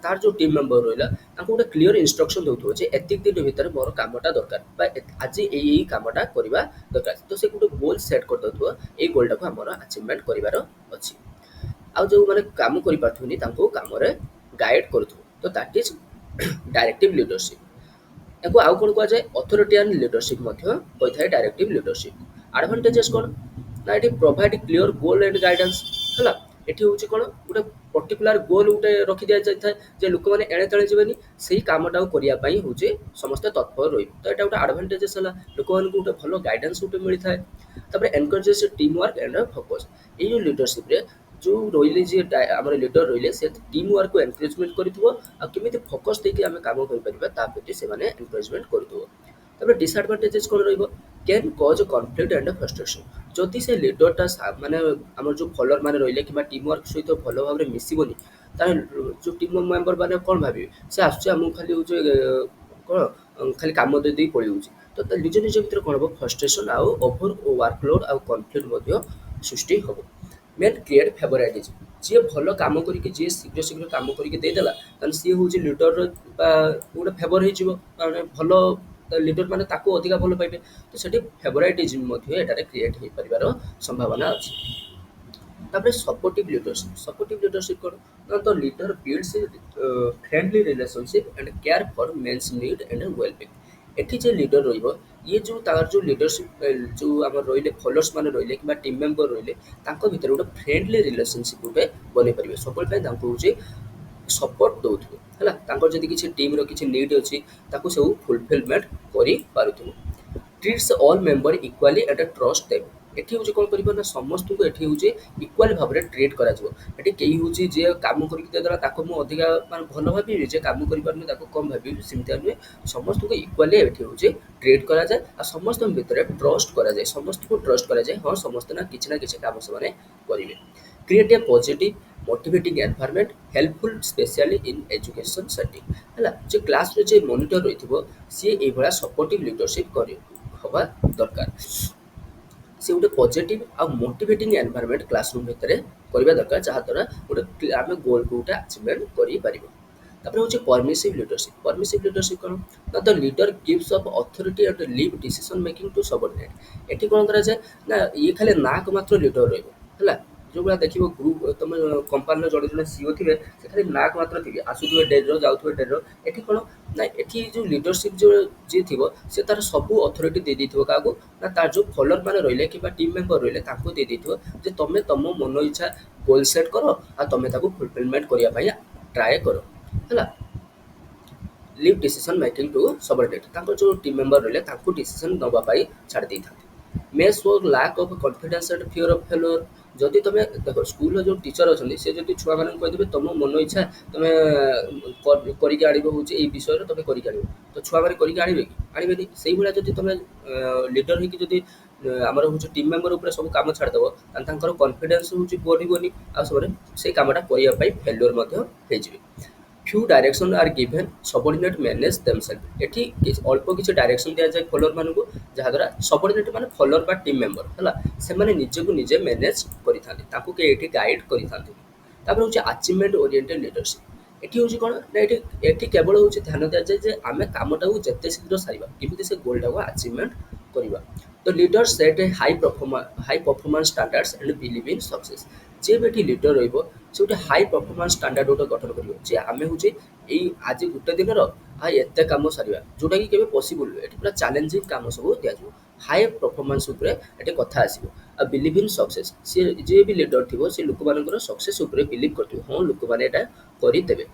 ତାର ଯେଉଁ ଟିମ୍ ମେମ୍ବର ରହିଲା ତାଙ୍କୁ ଗୋଟେ କ୍ଲିୟର ଇନଷ୍ଟ୍ରକ୍ସନ୍ ଦେଉଥିବ ଯେ ଏତିକି ଦିନ ଭିତରେ ମୋର କାମଟା ଦରକାର ବା ଆଜି ଏଇ କାମଟା କରିବା ଦରକାର। ତ ସେ ଗୋଟେ ଗୋଲ୍ ସେଟ୍ କରିଦେଉଥିବ, ଏଇ ଗୋଲ୍ଟାକୁ ଆମର ଆଚିଭମେଣ୍ଟ କରିବାର ଅଛି। ଆଉ ଯେଉଁମାନେ କାମ କରିପାରୁଥିବେନି ତାଙ୍କୁ କାମରେ ଗାଇଡ୍ କରୁଥିବ। ତ ଦ୍ୟାଟ୍ ଇଜ୍ ଡାଇରେକ୍ଟିଭ୍ ଲିଡରସିପ୍। ୟାକୁ ଆଉ କ'ଣ କୁହାଯାଏ, ଅଥରିଟିଆନ୍ ଲିଡରସିପ୍ ମଧ୍ୟ କହିଥାଏ ଡାଇରେକ୍ଟିଭ୍ ଲିଡରସିପ୍। ଆଡଭାଣ୍ଟେଜେସ୍ କ'ଣ ନା ଏଠି provide clear goal and guidance, ହେଲା। ଏଠି ହେଉଛି କ'ଣ ଗୋଟେ ପର୍ଟିକୁଲାର ଗୋଲ୍ ଗୋଟେ ରଖି ଦିଆଯାଇଥାଏ ଯେ ଲୋକମାନେ ଏଣେ ତେଣେ ଯିବେନି, ସେଇ କାମଟାକୁ କରିବା ପାଇଁ ହେଉଛି ସମସ୍ତେ ତତ୍ପର ରହିବେ। ତ ଏଇଟା ଗୋଟେ ଆଡଭାଣ୍ଟେଜେସ୍ ହେଲା, ଲୋକମାନଙ୍କୁ ଗୋଟେ ଭଲ ଗାଇଡାନ୍ସ ଗୋଟେ ମିଳିଥାଏ। ତାପରେ ଏନକରେଜେସ୍ ଟିମ୍ ୱାର୍କ ଆଣ୍ଡ ଫୋକସ୍। ଏଇ ଯେଉଁ ଲିଡରସିପ୍ରେ ଯେଉଁ ରହିଲେ ଯିଏ ଆମର ଲିଡର ରହିଲେ ସେ ଟିମ୍ ୱାର୍କକୁ ଏନକରେଜମେଣ୍ଟ କରିଥିବ ଆଉ କେମିତି ଫୋକସ୍ ଦେଇକି ଆମେ କାମ କରିପାରିବା ତା ପ୍ରତି ସେମାନେ ଏନକରେଜମେଣ୍ଟ କରୁଥିବ। ତାପରେ ଡିସଆଡଭାଣ୍ଟେଜେସ୍ କ'ଣ ରହିବ, can cause conflict and frustration. ଯଦି ସେ ଲିଡରଟା ମାନେ ଆମର ଯେଉଁ ଫଲୋଅର୍ ମାନେ ରହିଲେ କିମ୍ବା ଟିମ୍ ୱାର୍କ ସହିତ ଭଲ ଭାବରେ ମିଶିବନି ତାହେଲେ ଯେଉଁ ଟିମ୍ ମେମ୍ବର ମାନେ କ'ଣ ଭାବିବେ, ସେ ଆସୁଛି ଆମକୁ ଖାଲି ହେଉଛି କ'ଣ ଖାଲି କାମ ଦେଇ ପଳେଇଯାଉଛି। ତ ନିଜ ନିଜ ଭିତରେ କ'ଣ ହେବ, ଫ୍ରଷ୍ଟ୍ରେସନ୍ ଆଉ ଓଭର ୱାର୍କଲୋଡ୍ ଆଉ କନଫ୍ଲିକ୍ଟ ମଧ୍ୟ ସୃଷ୍ଟି ହେବ। Men create favouritism. ଯିଏ ଭଲ କାମ କରିକି ଯିଏ ଶୀଘ୍ର ଶୀଘ୍ର କାମ କରିକି ଦେଇଦେଲା ତାହେଲେ ସିଏ ହେଉଛି ଲିଡରର ବା ଗୋଟେ ଫେଭର ହେଇଯିବ, ମାନେ ଭଲ ଲିଡର ମାନେ ତାକୁ ଅଧିକା ଭଲ ପାଇବେ। ତ ସେଠି ଫେଭରାଇଟିଜମ୍ ମଧ୍ୟ ଏଠାରେ କ୍ରିଏଟ୍ ହେଇପାରିବାର ସମ୍ଭାବନା ଅଛି। ତାପରେ ସପୋର୍ଟିଭ୍ ଲିଡରସିପ୍। ସପୋର୍ଟିଭ୍ ଲିଡରସିପ୍ କ'ଣ ନା the leader builds friendly relationship and care for men's need and wellbeing. ଏଠି ଯେ ଲିଡର ରହିବ ଇଏ ଯେଉଁ ତାର ଯେଉଁ ଲିଡରସିପ୍ ଯେଉଁ ଆମର ରହିଲେ ଫଲୋଅର୍ସ ମାନେ ରହିଲେ କିମ୍ବା ଟିମ୍ ମେମ୍ବର ରହିଲେ ତାଙ୍କ ଭିତରେ ଗୋଟେ ଫ୍ରେଣ୍ଡଲି ରିଲେସନସିପ୍ ଗୋଟେ ବନେଇ ପାରିବେ। ସବୁବେଳେ ପାଇଁ ତାଙ୍କୁ ହେଉଛି ସପୋର୍ଟ ଦେଉଥିବ, ହେଲା। ତାଙ୍କର ଯଦି କିଛି ଟିମ୍ର କିଛି ନିଡ୍ ଅଛି ତାକୁ ସବୁ ଫୁଲଫିଲମେଣ୍ଟ କରିପାରୁଥିବ। Treats all member equally and trust them. ଏଠି ହେଉଛି କ'ଣ କରିବ ନା ସମସ୍ତଙ୍କୁ ଏଠି ହେଉଛି ଇକ୍ୱାଲ୍ ଭାବରେ ଟ୍ରିଟ୍ କରାଯିବ। ଏଠି କେହି ହେଉଛି ଯିଏ କାମ କରିକି ଦେଇଦେଲା ତାକୁ ମୁଁ ଅଧିକା ମାନେ ଭଲ ଭାବିବି, ଯେ କାମ କରିପାରୁନି ତାକୁ କମ୍ ଭାବିବି, ସେମିତିଆ ନୁହେଁ। ସମସ୍ତଙ୍କୁ ଇକ୍ୱାଲି ଏଠି ହେଉଛି ଟ୍ରିଟ୍ କରାଯାଏ ଆଉ ସମସ୍ତଙ୍କ ଭିତରେ ଟ୍ରଷ୍ଟ କରାଯାଏ। ସମସ୍ତଙ୍କୁ ଟ୍ରଷ୍ଟ କରାଯାଏ, ହଁ ସମସ୍ତେ କିଛି ନା କିଛି କାମ ସେମାନେ କରିବେ। Create a positive motivating environment helpful specially in education setting, ହେଲା। ଯେ କ୍ଲାସ୍ରେ ଯେ ମନିଟର ରହିଥିବ ସିଏ ଏଇଭଳିଆ ସପୋର୍ଟିଭ୍ ଲିଡରସିପ୍ ହେବା ଦରକାର। ସେ ଗୋଟେ ପଜିଟିଭ୍ ଆଉ ମୋଟିଭେଟିଂ ଏନଭାରମେଣ୍ଟ କ୍ଲାସରୁମ୍ ଭିତରେ କରିବା ଦରକାର, ଯାହାଦ୍ୱାରା ଗୋଟେ ଆମେ ଗୋଲ୍କୁ ଗୋଟେ ଆଚିଭମେଣ୍ଟ କରିପାରିବ। ତାପରେ ହେଉଛି ପରମିସିଭ୍ ଲିଡରସିପ୍। ପରମିସିଭ୍ ଲିଡରସିପ୍ କ'ଣ ନା the leader gives off authority and leave decision making to subordinate. ଏଠି କ'ଣ କରାଯାଏ ନା ଇଏ ଖାଲି ନାଁକୁ ମାତ୍ର ଲିଡର ରହିବ, ହେଲା। ଯେଉଁଭଳିଆ ଦେଖିବ ଗ୍ରୁପ୍ ତମେ କମ୍ପାନୀର ଜଣେ ଜଣେ ସିଓ ଥିବେ ସେ ଖାଲି ନାଁକୁ ମାତ୍ର ଥିବେ ଆସୁଥିବେ ଡେରିର ଯାଉଥିବେ ଡେରିର। ଏଠି କ'ଣ ନା ଏଠି ଯେଉଁ ଲିଡରସିପ୍ ଯେଉଁ ଯିଏ ଥିବ ସେ ତାର ସବୁ ଅଥରିଟି ଦେଇ ଦେଇଥିବ କାହାକୁ ନା ତାର ଯେଉଁ ଫଲୋଅର୍ ମାନେ ରହିଲେ କିମ୍ବା ଟିମ୍ ମେମ୍ବର ରହିଲେ ତାଙ୍କୁ ଦେଇ ଦେଇଥିବ ଯେ ତମେ ତମ ମନ ଇଚ୍ଛା ଗୋଲ୍ ସେଟ୍ କର ଆଉ ତମେ ତାକୁ ଫୁଲଫିଲମେଣ୍ଟ କରିବା ପାଇଁ ଟ୍ରାଏ କର ହେଲା। Leave decision making to subordinate ତାଙ୍କର ଯେଉଁ ଟିମ୍ ମେମ୍ବର ରହିଲେ ତାଙ୍କୁ ଡିସିସନ୍ ନେବା ପାଇଁ ଛାଡ଼ି ଦେଇଥାନ୍ତି। May show lack of confidence and fear of failure ଯଦି ତମେ ଦେଖ ସ୍କୁଲର ଯେଉଁ ଟିଚର ଅଛନ୍ତି ସେ ଯଦି ଛୁଆମାନଙ୍କୁ କହିଦେବେ ତମ ମନ ଇଚ୍ଛା ତମେ କରିକି ଆଣିବ ହେଉଛି ଏଇ ବିଷୟରେ ତମେ କରିକି ଆଣିବ ତ ଛୁଆମାନେ କରିକି ଆଣିବେ କି ଆଣିବେନି। ସେଇଭଳିଆ ଯଦି ତମେ ଲିଡର ହେଇକି ଯଦି ଆମର ହେଉଛି ଟିମ୍ ମେମ୍ବର ଉପରେ ସବୁ କାମ ଛାଡ଼ିଦେବ ତାହେଲେ ତାଙ୍କର କନଫିଡେନ୍ସ ହେଉଛି ବଢ଼ିବନି ଆଉ ସେମାନେ ସେଇ କାମଟା କରିବା ପାଇଁ ଫେଲୁଅର୍ ମଧ୍ୟ ହେଇଯିବେ। ଫ୍ୟୁ ଡାଇରେକ୍ସନ୍ ଆର୍ ଗିଭେନ୍ ସବର୍ଡିନେଟ୍ ମ୍ୟାନେଜ୍ ଦେମସେଲ୍ଫ ଏଠି ଅଳ୍ପ କିଛି ଡାଇରେକ୍ସନ୍ ଦିଆଯାଏ ଫଲୋଅର୍ ମାନଙ୍କୁ ଯାହାଦ୍ୱାରା ସବର୍ଡିନେଟ୍ ମାନେ ଫଲୋଅର୍ ବା ଟିମ୍ ମେମ୍ବର ହେଲା ସେମାନେ ନିଜକୁ ନିଜେ ମ୍ୟାନେଜ୍ କରିଥାନ୍ତି ତାଙ୍କୁ କେହି ଏଠି ଗାଇଡ଼ କରିଥାନ୍ତି। ତାପରେ ହେଉଛି ଆଚିଭମେଣ୍ଟ ଓରିଏଣ୍ଟେଡ୍ ଲିଡରସିପ୍ ଏଠି ହେଉଛି କ'ଣ ନା ଏଠି ଏଠି କେବଳ ହେଉଛି ଧ୍ୟାନ ଦିଆଯାଏ ଯେ ଆମେ କାମଟାକୁ ଯେତେ ଶୀଘ୍ର ସାରିବା କେମିତି ସେ ଗୋଲ୍ଟାକୁ ଆଚିଭମେଣ୍ଟ କରିବା। ତ leader set A high performance standards and believe in success ଯିଏ ବି ଏଠି ଲିଡର ରହିବ ସେ ଗୋଟେ ହାଇ ପରଫର୍ମାନ୍ସ ଷ୍ଟାଣ୍ଡାର୍ଡ ଗୋଟେ ଗଠନ କରିବ ଯେ ଆମେ ହେଉଛି ଏଇ ଆଜି ଗୋଟେ ଦିନର ଏତେ କାମ ସାରିବା ଯେଉଁଟାକି କେବେ ପସିବୁଲ୍ ନୁହେଁ ଏଠି ପୁରା ଚ୍ୟାଲେଞ୍ଜିଂ କାମ ସବୁ ଦିଆଯିବ ହାଇ ପରଫର୍ମାନ୍ସ ଉପରେ ଏଠି କଥା ଆସିବ। ଆଉ ବିଲିଭ୍ ଇନ୍ ସକ୍ସେସ୍ ସିଏ ଯିଏ ବି ଲିଡର ଥିବ ସେ ଲୋକମାନଙ୍କର ସକ୍ସେସ୍ ଉପରେ ବିଲିଭ୍ କରିଥିବ ହଁ ଲୋକମାନେ ଏଇଟା କରିଦେବେ।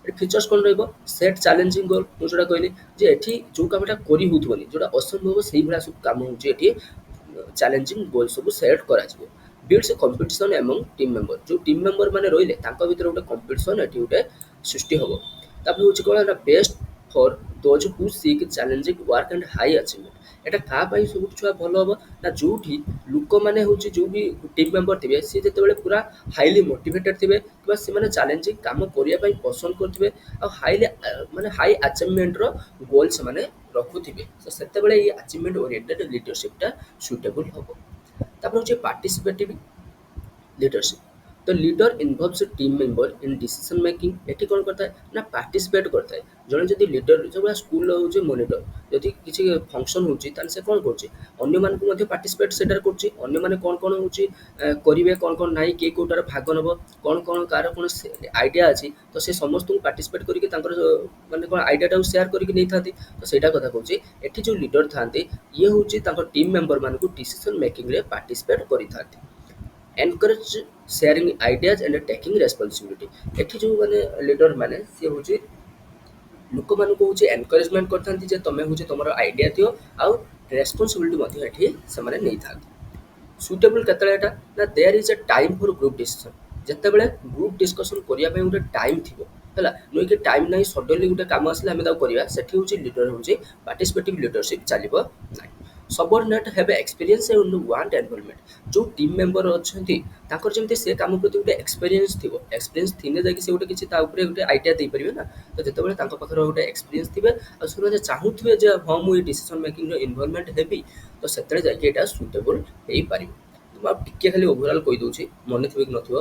ଏଠି ଫିଚର୍ସ କ'ଣ ରହିବ ସେଟ୍ ଚ୍ୟାଲେଞ୍ଜିଂ ଗୋଲ୍ ମୁଁ ଯେଉଁଟା କହିଲି ଯେ ଏଠି ଯେଉଁ କାମଟା କରି ହେଉଥିବନି ଯେଉଁଟା ଅସମ୍ଭବ ସେଇଭଳିଆ ସବୁ କାମ ହେଉଛି ଏଠି ଚ୍ୟାଲେଞ୍ଜିଂ ଗୋଲ୍ ସବୁ ସେଟ୍ କରାଯିବ। ବିଲ୍ଡସ୍ କମ୍ପିଟିସନ୍ ଏମଙ୍ଗ ଟିମ୍ ମେମ୍ବର ଯେଉଁ ଟିମ୍ ମେମ୍ବର ମାନେ ରହିଲେ ତାଙ୍କ ଭିତରେ ଗୋଟେ କମ୍ପିଟିସନ୍ ଏଠି ଗୋଟେ ସୃଷ୍ଟି ହେବ। ତାପରେ ହେଉଛି କ'ଣ ନା best for those who Sikh challenging work and high achievement ଏଇଟା କାହା ପାଇଁ ସବୁଠୁ ଛୁଆ ଭଲ ହେବ ନା ଯେଉଁଠି ଲୋକମାନେ ହେଉଛି ଯେଉଁ ବି ଟିମ୍ ମେମ୍ବର ଥିବେ ସିଏ ଯେତେବେଳେ ପୁରା ହାଇଲି ମୋଟିଭେଟେଡ୍ ଥିବେ କିମ୍ବା ସେମାନେ ଚ୍ୟାଲେଞ୍ଜିଂ କାମ କରିବା ପାଇଁ ପସନ୍ଦ କରୁଥିବେ ଆଉ ହାଇଲି ମାନେ ହାଇ ଆଚିଭମେଣ୍ଟର ଗୋଲ୍ ସେମାନେ ରଖୁଥିବେ ତ ସେତେବେଳେ ଏଇ ଆଚିଭମେଣ୍ଟ ଓରିଏଣ୍ଟେଡ୍ ଲିଡରସିପ୍ଟା ସୁଇଟେବୁଲ୍ ହେବ। ତାପରେ ହେଉଛି ପାର୍ଟିସିପେଟିଭ୍ ଲିଡରସିପ୍ ତ leader involves team member in decision making ଏଠି କ'ଣ କରିଥାଏ ନା ପାର୍ଟିସିପେଟ୍ କରିଥାଏ। ଜଣେ ଯଦି ଲିଡର ଯେଉଁଭଳିଆ ସ୍କୁଲର ହେଉଛି ମନିଟର ଯଦି କିଛି ଫଙ୍କସନ୍ ହେଉଛି ତାହେଲେ ସେ କ'ଣ କରୁଛି ଅନ୍ୟମାନଙ୍କୁ ମଧ୍ୟ ପାର୍ଟିସିପେଟ୍ ସେଟାରେ କରୁଛି ଅନ୍ୟମାନେ କ'ଣ କ'ଣ ହେଉଛି କରିବେ କ'ଣ କ'ଣ ନାହିଁ କିଏ କେଉଁଟାର ଭାଗ ନେବ କ'ଣ କ'ଣ କାହାର କ'ଣ ଆଇଡ଼ିଆ ଅଛି ତ ସେ ସମସ୍ତଙ୍କୁ ପାର୍ଟିସିପେଟ୍ କରିକି ତାଙ୍କର ମାନେ କ'ଣ ଆଇଡ଼ିଆଟାକୁ ସେୟାର କରିକି ନେଇଥାନ୍ତି। ତ ସେଇଟା କଥା କହୁଛି ଏଠି ଯେଉଁ ଲିଡର ଥାନ୍ତି ଇଏ ହେଉଛି ତାଙ୍କ ଟିମ୍ ମେମ୍ବରମାନଙ୍କୁ ଡିସିସନ୍ ମେକିଂରେ ପାର୍ଟିସିପେଟ୍ କରିଥାନ୍ତି। Encourage sharing ideas and taking responsibility ଏଠି ଯେଉଁ ମାନେ ଲିଡର ମାନେ ସିଏ ହେଉଛି ଲୋକମାନଙ୍କୁ ହେଉଛି ଏନକରେଜମେଣ୍ଟ କରିଥାନ୍ତି ଯେ ତମେ ହେଉଛି ତୁମର ଆଇଡ଼ିଆ ଦିଅ ଆଉ ରେସ୍ପନ୍ସିବିଲିଟି ମଧ୍ୟ ଏଠି ସେମାନେ ନେଇଥାନ୍ତି। ସୁଇଟେବୁଲ୍ କେତେବେଳେ ଏଇଟା ନା there is a time for group decision ଯେତେବେଳେ ଗ୍ରୁପ୍ ଡିସ୍କସନ୍ କରିବା ପାଇଁ ଗୋଟେ ଟାଇମ୍ ଥିବ ହେଲା ନୁହେଁ କି ଟାଇମ୍ ନାହିଁ ସଡନ୍ଲି ଗୋଟେ କାମ ଆସିଲେ ଆମେ ତାକୁ କରିବା ସେଠି ହେଉଛି ଲିଡର ହେଉଛି ପାର୍ଟିସିପେଟିଭ୍ ଲିଡରସିପ୍ ଚାଲିବ ନାହିଁ। Subordinate have experience and want involvement ଯେଉଁ ଟିମ୍ ମେମ୍ବର ଅଛନ୍ତି ତାଙ୍କର ଯେମିତି ସେ କାମ ପ୍ରତି ଗୋଟେ ଏକ୍ସପିରିଏନ୍ସ ଥିବ ଏକ୍ସପିରିଏନ୍ସ ଥିଲେ ଯାଇକି ସେ ଗୋଟେ କିଛି ତା ଉପରେ ଗୋଟେ ଆଇଡ଼ିଆ ଦେଇପାରିବେ ନା ତ ଯେତେବେଳେ ତାଙ୍କ ପାଖରେ ଗୋଟେ ଏକ୍ସପିରିଏନ୍ସ ଥିବେ ଆଉ ସେମାନେ ଚାହୁଁଥିବେ ଯେ ହଁ ମୁଁ ଏଇ ଡିସିସନ୍ ମେକିଂର ଇନଭଲଭମେଣ୍ଟ ହେବି ତ ସେତେବେଳେ ଯାଇକି ଏଇଟା ସୁଇଟେବୁଲ୍ ହେଇପାରିବ। ମୁଁ ଆଉ ଟିକେ ଖାଲି ଓଭରଅଲ୍ କହିଦେଉଛି ମନେ ଥିବ କି ନଥିବ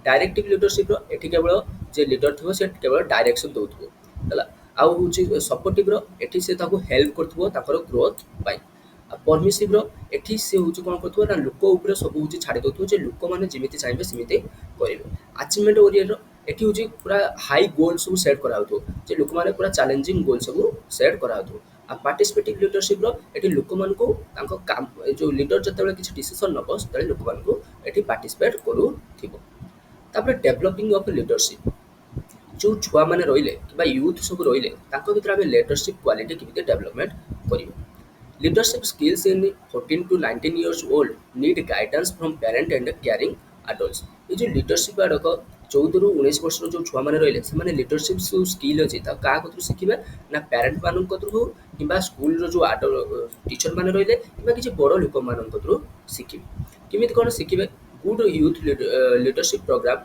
ଡାଇରେକ୍ଟିଭ୍ ଲିଡରସିପ୍ର ଏଠି କେବଳ ଯେ ଲିଡର ଥିବ ସେ କେବଳ ଡାଇରେକ୍ସନ୍ ଦେଉଥିବ ହେଲା ଆଉ ହେଉଛି ସପୋର୍ଟିଭ୍ର ଏଠି ସେ ତାକୁ ହେଲ୍ପ କରୁଥିବ ତାଙ୍କର ଗ୍ରୋଥ୍ ପାଇଁ। ଆଉ ପରମିସିଭ୍ର ଏଠି ସେ ହେଉଛି କ'ଣ କରୁଥିବ ନା ଲୋକ ଉପରେ ସବୁ ହେଉଛି ଛାଡ଼ି ଦେଉଥିବ ଯେ ଲୋକମାନେ ଯେମିତି ଚାହିଁବେ ସେମିତି କରିବେ। ଆଚିଭମେଣ୍ଟ ଓରିଏଣ୍ଟର ଏଠି ହେଉଛି ପୁରା ହାଇ ଗୋଲ୍ ସବୁ ସେଟ୍ କରାହେଉଥିବ ଯେ ଲୋକମାନେ ପୁରା ଚ୍ୟାଲେଞ୍ଜିଂ ଗୋଲ୍ ସବୁ ସେଟ୍ କରାହେଉଥିବ। ଆଉ ପାର୍ଟିସିପେଟିଭ୍ ଲିଡରସିପ୍ର ଏଠି ଲୋକମାନଙ୍କୁ ତାଙ୍କ କାମ ଯେଉଁ ଲିଡର ଯେତେବେଳେ କିଛି ଡିସିସନ୍ ନେବ ସେତେବେଳେ ଲୋକମାନଙ୍କୁ ଏଠି ପାର୍ଟିସିପେଟ୍ କରୁଥିବ। ତାପରେ ଡେଭଲପିଂ ଅଫ୍ ଲିଡରସିପ୍ ଯେଉଁ ଛୁଆମାନେ ରହିଲେ କିମ୍ବା ୟୁଥ୍ ସବୁ ରହିଲେ ତାଙ୍କ ଭିତରେ ଆମେ ଲିଡରସିପ୍ କ୍ୱାଲିଟି କେମିତି ଡେଭଲପମେଣ୍ଟ କରିବା। Leadership skills in 14 to 19 years old need guidance from parent and caring adults। ये जो लीडरशिप आड़क 14 ରୁ 19 ବର୍ଷର ଯେଉଁ ଛୁଆମାନେ ରହିଲେ ସେମାନେ ଲିଡରସିପ୍ ଯେଉଁ ସ୍କିଲ୍ ଅଛି ତାକୁ କାହା କତରୁ ଶିଖିବେ ନା ପ୍ୟାରେଣ୍ଟ ମାନଙ୍କ କତରୁ ହଉ କିମ୍ବା ସ୍କୁଲର ଯେଉଁ ଟିଚର ମାନେ ରହିଲେ କିମ୍ବା କିଛି ବଡ଼ ଲୋକମାନଙ୍କ କତରୁ ଶିଖିବେ। କେମିତି କ'ଣ ଶିଖିବେ good youth leadership program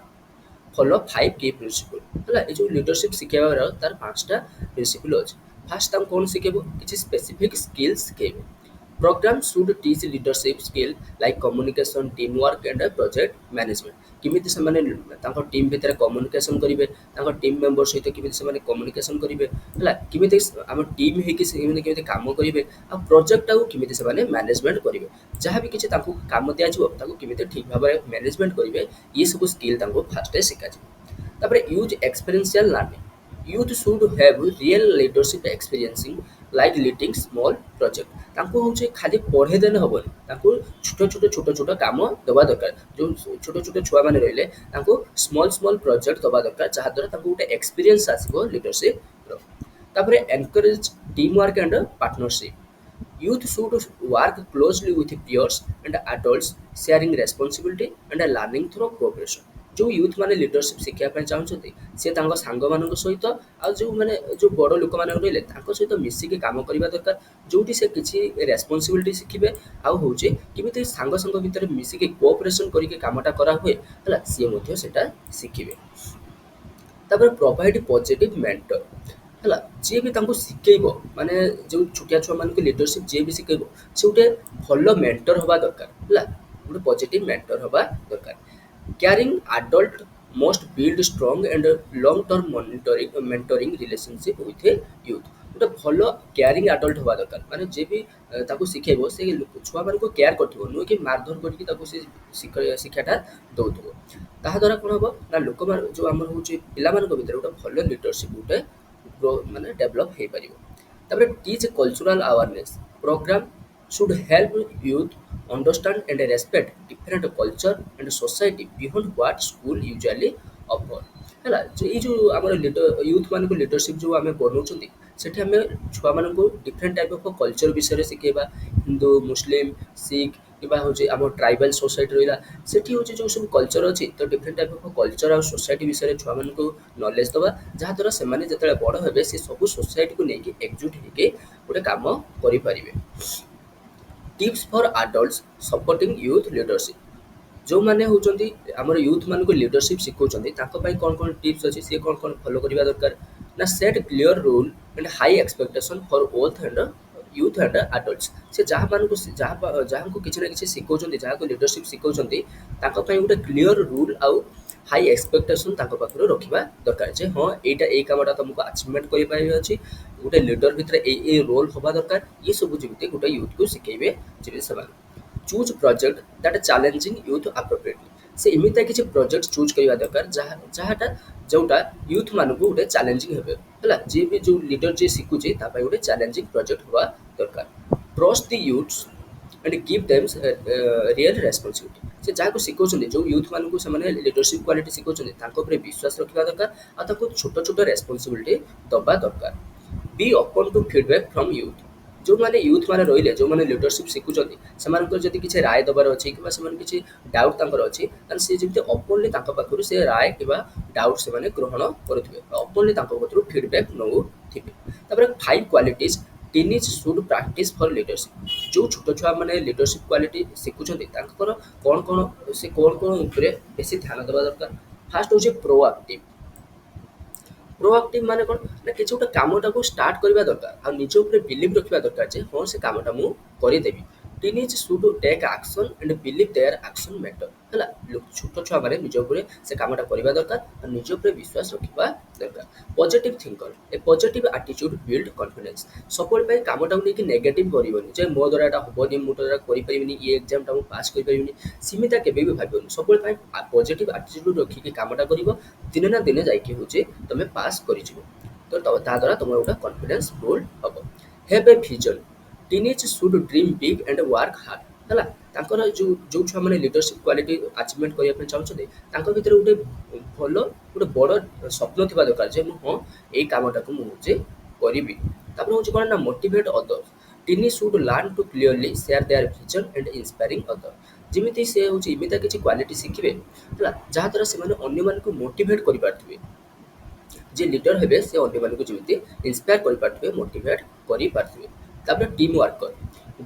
follow 5 କି ପ୍ରିନ୍ସିପଲ୍ ହେଲା ଏ ଯେଉଁ ଲିଡରସିପ୍ ଶିଖାଇବାର ତାର 5ଟା ପ୍ରିନ୍ସିପଲ୍ ଅଛି। ଫାର୍ଷ୍ଟ ତାଙ୍କୁ କ'ଣ ଶିଖେଇବ କିଛି ସ୍ପେସିଫିକ୍ ସ୍କିଲ୍ ଶିଖେଇବ Program should teach leadership skill like communication, teamwork and project management. କେମିତି ସେମାନେ ତାଙ୍କ ଟିମ୍ ଭିତରେ କମ୍ୟୁନିକେସନ୍ କରିବେ, ତାଙ୍କ ଟିମ୍ ମେମ୍ବର ସହିତ କେମିତି ସେମାନେ କମ୍ୟୁନିକେସନ୍ କରିବେ, ହେଲା କେମିତି ଆମ ଟିମ୍ ହେଇକି ସେମାନେ କେମିତି କାମ କରିବେ, ଆଉ ପ୍ରୋଜେକ୍ଟଟାକୁ କେମିତି ସେମାନେ ମ୍ୟାନେଜମେଣ୍ଟ କରିବେ, ଯାହା ବି କିଛି ତାଙ୍କୁ କାମ ଦିଆଯିବ ତାକୁ କେମିତି ଠିକ୍ ଭାବରେ ମ୍ୟାନେଜମେଣ୍ଟ କରିବେ, ଏ ସବୁ ସ୍କିଲ୍ ତାଙ୍କୁ ଫାର୍ଷ୍ଟ ଶିଖାଯିବ। ତାପରେ use experiential learning. Youth should have real leadership experiencing like leading small project. ତାଙ୍କୁ ହେଉଛି ଖାଲି ପଢ଼େଇ ଦେଲେ ହେବନି, ତାଙ୍କୁ ଛୋଟ ଛୋଟ କାମ ଦେବା ଦରକାର। ଯେଉଁ ଛୋଟ ଛୋଟ ଛୁଆମାନେ ରହିଲେ ତାଙ୍କୁ ସ୍ମଲ୍ ପ୍ରୋଜେକ୍ଟ ଦେବା ଦରକାର, ଯାହାଦ୍ୱାରା ତାଙ୍କୁ ଗୋଟେ ଏକ୍ସପିରିଏନ୍ସ ଆସିବ ଲିଡରସିପ୍ର। ତାପରେ encourage team work and partnership. Youth should work closely with peers and adults, sharing responsibility and learning through cooperation. ଯେଉଁ ୟୁଥ୍ ମାନେ ଲିଡରସିପ୍ ଶିଖିବା ପାଇଁ ଚାହୁଁଛନ୍ତି ସେ ତାଙ୍କ ସାଙ୍ଗମାନଙ୍କ ସହିତ ଆଉ ଯେଉଁ ବଡ଼ ଲୋକମାନେ ରହିଲେ ତାଙ୍କ ସହିତ ମିଶିକି କାମ କରିବା ଦରକାର, ଯେଉଁଠି ସେ କିଛି ରେସ୍ପନ୍ସିବିଲିଟି ଶିଖିବେ, ଆଉ ହେଉଛି କେମିତି ସାଙ୍ଗ ଭିତରେ ମିଶିକି କୋଅପରେସନ୍ କରିକି କାମଟା କରାହୁଏ, ହେଲା ସିଏ ମଧ୍ୟ ସେଇଟା ଶିଖିବେ। ତାପରେ ପ୍ରୋଭାଇଡ୍ ପଜିଟିଭ୍ ମେଣ୍ଟର, ହେଲା ଯିଏ ବି ତାଙ୍କୁ ଶିଖେଇବ, ମାନେ ଯେଉଁ ଛୋଟିଆ ଛୁଆମାନଙ୍କୁ ଲିଡରସିପ୍ ଯିଏ ବି ଶିଖେଇବ ସେ ଗୋଟେ ଭଲ ମେଣ୍ଟର ହେବା ଦରକାର, ହେଲା ଗୋଟେ ପଜିଟିଭ୍ ମେଣ୍ଟର ହେବା ଦରକାର। Caring adult must build strong and long term mentoring relationship with youth. ଗୋଟେ ଭଲ କେୟାରିଂ ଆଡଲ୍ଟ ହେବା ଦରକାର, ମାନେ ଯିଏ ବି ତାକୁ ଶିଖେଇବ ସେ ଛୁଆମାନଙ୍କୁ କେୟାର କରୁଥିବ, ନୁହେଁ କି ମାରଧର କରିକି ତାକୁ ସେ ଶିକ୍ଷାଟା ଦେଉଥିବ। ତାହାଦ୍ୱାରା କ'ଣ ହେବ ନା ଲୋକମାନେ ଯେଉଁ ଆମର ହେଉଛି ପିଲାମାନଙ୍କ ଭିତରେ ଗୋଟେ ଭଲ ଲିଡରସିପ୍ ଗୋଟେ ମାନେ ଡେଭଲପ୍ ହେଇପାରିବ। ତାପରେ teach cultural awareness. Program should help youth understand and respect different culture and society beyond what school usually offer। ହେଲା ଏଇ ଯେଉଁ ଆମର ୟୁଥ୍ ମାନଙ୍କୁ ଲିଡରସିପ୍ ଯେଉଁ ଆମେ ବନଉଛନ୍ତି ସେଠି ଆମେ ଛୁଆମାନଙ୍କୁ ଡିଫରେଣ୍ଟ ଟାଇପ୍ ଅଫ୍ କଲଚର ବିଷୟରେ ଶିଖେଇବା, ହିନ୍ଦୁ, ମୁସଲିମ୍, ଶିଖ୍ କିମ୍ବା ହେଉଛି ଆମ ଟ୍ରାଇବାଲ୍ ସୋସାଇଟି ରହିଲା, ସେଠି ହେଉଛି ଯେଉଁ ସବୁ କଲଚର ଅଛି ତ ଡିଫରେଣ୍ଟ ଟାଇପ୍ ଅଫ୍ କଲଚର ଆଉ ସୋସାଇଟି ବିଷୟରେ ଛୁଆମାନଙ୍କୁ ନଲେଜ ଦେବା, ଯାହାଦ୍ୱାରା ସେମାନେ ଯେତେବେଳେ ବଡ଼ ହେବେ ସେ ସବୁ ସୋସାଇଟିକୁ ନେଇକି ଏକଜୁଟ ହେଇକି ଗୋଟେ କାମ କରିପାରିବେ। Tips for adults supporting youth leadership. ଯେଉଁମାନେ ହେଉଛନ୍ତି ଆମର ୟୁଥ୍ ମାନଙ୍କୁ ଲିଡରସିପ୍ ଶିଖାଉଛନ୍ତି ତାଙ୍କ ପାଇଁ କ'ଣ କ'ଣ ଟିପ୍ସ ଅଛି, ସିଏ କ'ଣ କ'ଣ ଫଲୋ କରିବା ଦରକାର ନା set clear rule and high expectation for both youth and adults. ସେ ଯାହାଙ୍କୁ କିଛି ନା କିଛି ଶିଖାଉଛନ୍ତି, ଯାହାକୁ ଲିଡରସିପ୍ ଶିଖାଉଛନ୍ତି ତାଙ୍କ ପାଇଁ ଗୋଟେ କ୍ଲିଅର ରୁଲ୍ ଆଉ ହାଇ ଏକ୍ସପେକ୍ଟେସନ୍ ତାଙ୍କ ପାଖରୁ ରଖିବା ଦରକାର, ଯେ ହଁ ଏଇ କାମଟା ତୁମକୁ ଆଚିଭମେଣ୍ଟ କରିପାରିବାର ଅଛି, ଗୋଟେ ଲିଡର ଭିତରେ ଏଇ ରୋଲ୍ ହେବା ଦରକାର, ଏ ସବୁ ଯେମିତି ଗୋଟେ ୟୁଥ୍କୁ ଶିଖେଇବେ ଯେମିତି ସେମାନେ। Choose project that challenging youth appropriately. ସେ ଏମିତିଆ କିଛି ପ୍ରୋଜେକ୍ଟ ଚୁଜ୍ କରିବା ଦରକାର ଯେଉଁଟା ୟୁଥ୍ ମାନଙ୍କୁ ଗୋଟେ ଚ୍ୟାଲେଞ୍ଜିଂ ହେବେ, ହେଲା ଯିଏ ବି ଯେଉଁ ଲିଡର ଯିଏ ଶିଖୁଛି ତା ପାଇଁ ଗୋଟେ ଚ୍ୟାଲେଞ୍ଜିଂ ପ୍ରୋଜେକ୍ଟ ହେବା ଦରକାର। Trust the youths and give them real responsibility. ସେ ଯାହାକୁ ଶିଖାଉଛନ୍ତି, ଯେଉଁ ୟୁଥ୍ ମାନଙ୍କୁ ସେମାନେ ଲିଡରସିପ୍ କ୍ୱାଲିଟି ଶିଖାଉଛନ୍ତି ତାଙ୍କ ଉପରେ ବିଶ୍ୱାସ ରଖିବା ଦରକାର, ଆଉ ତାଙ୍କୁ ଛୋଟ ଛୋଟ ରେସ୍ପନ୍ସିବିଲିଟି ଦେବା ଦରକାର। Be open to feedback from youth. ଯେଉଁମାନେ ୟୁଥ୍ ମାନେ ରହିଲେ, ଯେଉଁମାନେ ଲିଡରସିପ୍ ଶିଖୁଛନ୍ତି ସେମାନଙ୍କର ଯଦି କିଛି ରାୟ ଦେବାର ଅଛି କିମ୍ବା ସେମାନେ କିଛି ଡାଉଟ୍ ତାଙ୍କର ଅଛି ତାହେଲେ ସେ ଯେମିତି ଓପନ୍ଲି ତାଙ୍କ ପାଖରୁ ସେ ରାୟ କିମ୍ବା ଡାଉଟ୍ ସେମାନେ ଗ୍ରହଣ କରୁଥିବେ, ଓପନ୍ଲି ତାଙ୍କ ପାଖରୁ ଫିଡବ୍ୟାକ୍ ନେଉଥିବେ। ତାପରେ 5 କ୍ୱାଲିଟିଜ୍ ଟିନିଜ୍ ସୁଡ୍ ପ୍ରାକ୍ଟିସ୍ ଫର୍ ଲିଡରସିପ୍। ଯେଉଁ ଛୋଟ ଛୁଆମାନେ ଲିଡରସିପ୍ କ୍ୱାଲିଟି ଶିଖୁଛନ୍ତି ତାଙ୍କର କ'ଣ ଉପରେ ବେଶୀ ଧ୍ୟାନ ଦେବା ଦରକାର। ଫାର୍ଷ୍ଟ ହେଉଛି ପ୍ରୋଆକ୍ଟିଭ୍। ପ୍ରୋଆକ୍ଟିଭ୍ ମାନେ କ'ଣ ନା କିଛି ଗୋଟେ କାମଟାକୁ ଷ୍ଟାର୍ଟ କରିବା ଦରକାର, ଆଉ ନିଜ ଉପରେ ବିଲିଭ୍ ରଖିବା ଦରକାର ଯେ ହଁ ସେ କାମଟା ମୁଁ କରିଦେବି। Teens should take action and believe their action matter. ହେଲା ଛୋଟ ଛୁଆମାନେ ନିଜ ଉପରେ ସେ କାମଟା କରିବା ଦରକାର ଆଉ ନିଜ ଉପରେ ବିଶ୍ୱାସ ରଖିବା ଦରକାର। Positive thinker. ଏ ପଜିଟିଭ୍ ଆଟିଚ୍ୟୁଡ୍ ବିଲ୍ଡ କନଫିଡେନ୍ସ। ସବୁବେଳେ ପାଇଁ କାମଟାକୁ ନେଇକି ନେଗେଟିଭ୍ କରିବନି ଯେ ମୋ ଦ୍ୱାରା ଏଇଟା ହେବନି, ମୁଁ ଦ୍ୱାରା କରିପାରିବିନି, ଏ ଏକ୍ଜାମ୍ଟା ମୁଁ ପାସ୍ କରିପାରିବିନି, ସେମିତିଆ କେବେ ବି ଭାବିବନି। ସବୁବେଳେ ପାଇଁ ପଜିଟିଭ୍ ଆଟିଚ୍ୟୁଡ୍ ରଖିକି କାମଟା କରିବ, ଦିନେ ନା ଦିନେ ଯାଇକି ହେଉଛି ତୁମେ ପାସ୍ କରିଯିବ। ତ ତା ଦ୍ୱାରା ତୁମର ଗୋଟେ କନଫିଡେନ୍ସ ବିଲ୍ଡ ହେବ। Have a vision. Teenage should dream big and work hard. ହେଲା ତାଙ୍କର ଯେଉଁ ଛୁଆମାନେ ଲିଡରସିପ୍ କ୍ୱାଲିଟି ଆଚିଭମେଣ୍ଟ କରିବା ପାଇଁ ଚାହୁଁଛନ୍ତି ତାଙ୍କ ଭିତରେ ଗୋଟେ ବଡ଼ ସ୍ୱପ୍ନ ଥିବା ଦରକାର ଯେ ମୁଁ ହଁ ଏଇ କାମଟାକୁ ମୁଁ ହେଉଛି କରିବି। ତାପରେ ହେଉଛି କ'ଣ ନା motivate others. Teen should learn to clearly share their vision and inspiring other. ଯେମିତି ସେ ହେଉଛି ଏମିତିଆ କିଛି କ୍ୱାଲିଟି ଶିଖିବେ, ହେଲା ଯାହାଦ୍ୱାରା ସେମାନେ ଅନ୍ୟମାନଙ୍କୁ ମୋଟିଭେଟ୍ କରିପାରୁଥିବେ, ଯିଏ ଲିଡର ହେବେ ସେ ଅନ୍ୟମାନଙ୍କୁ ଯେମିତି ଇନ୍ସପାୟାର କରିପାରୁଥିବେ, ମୋଟିଭେଟ୍ କରିପାରୁଥିବେ। ତାପରେ team worker.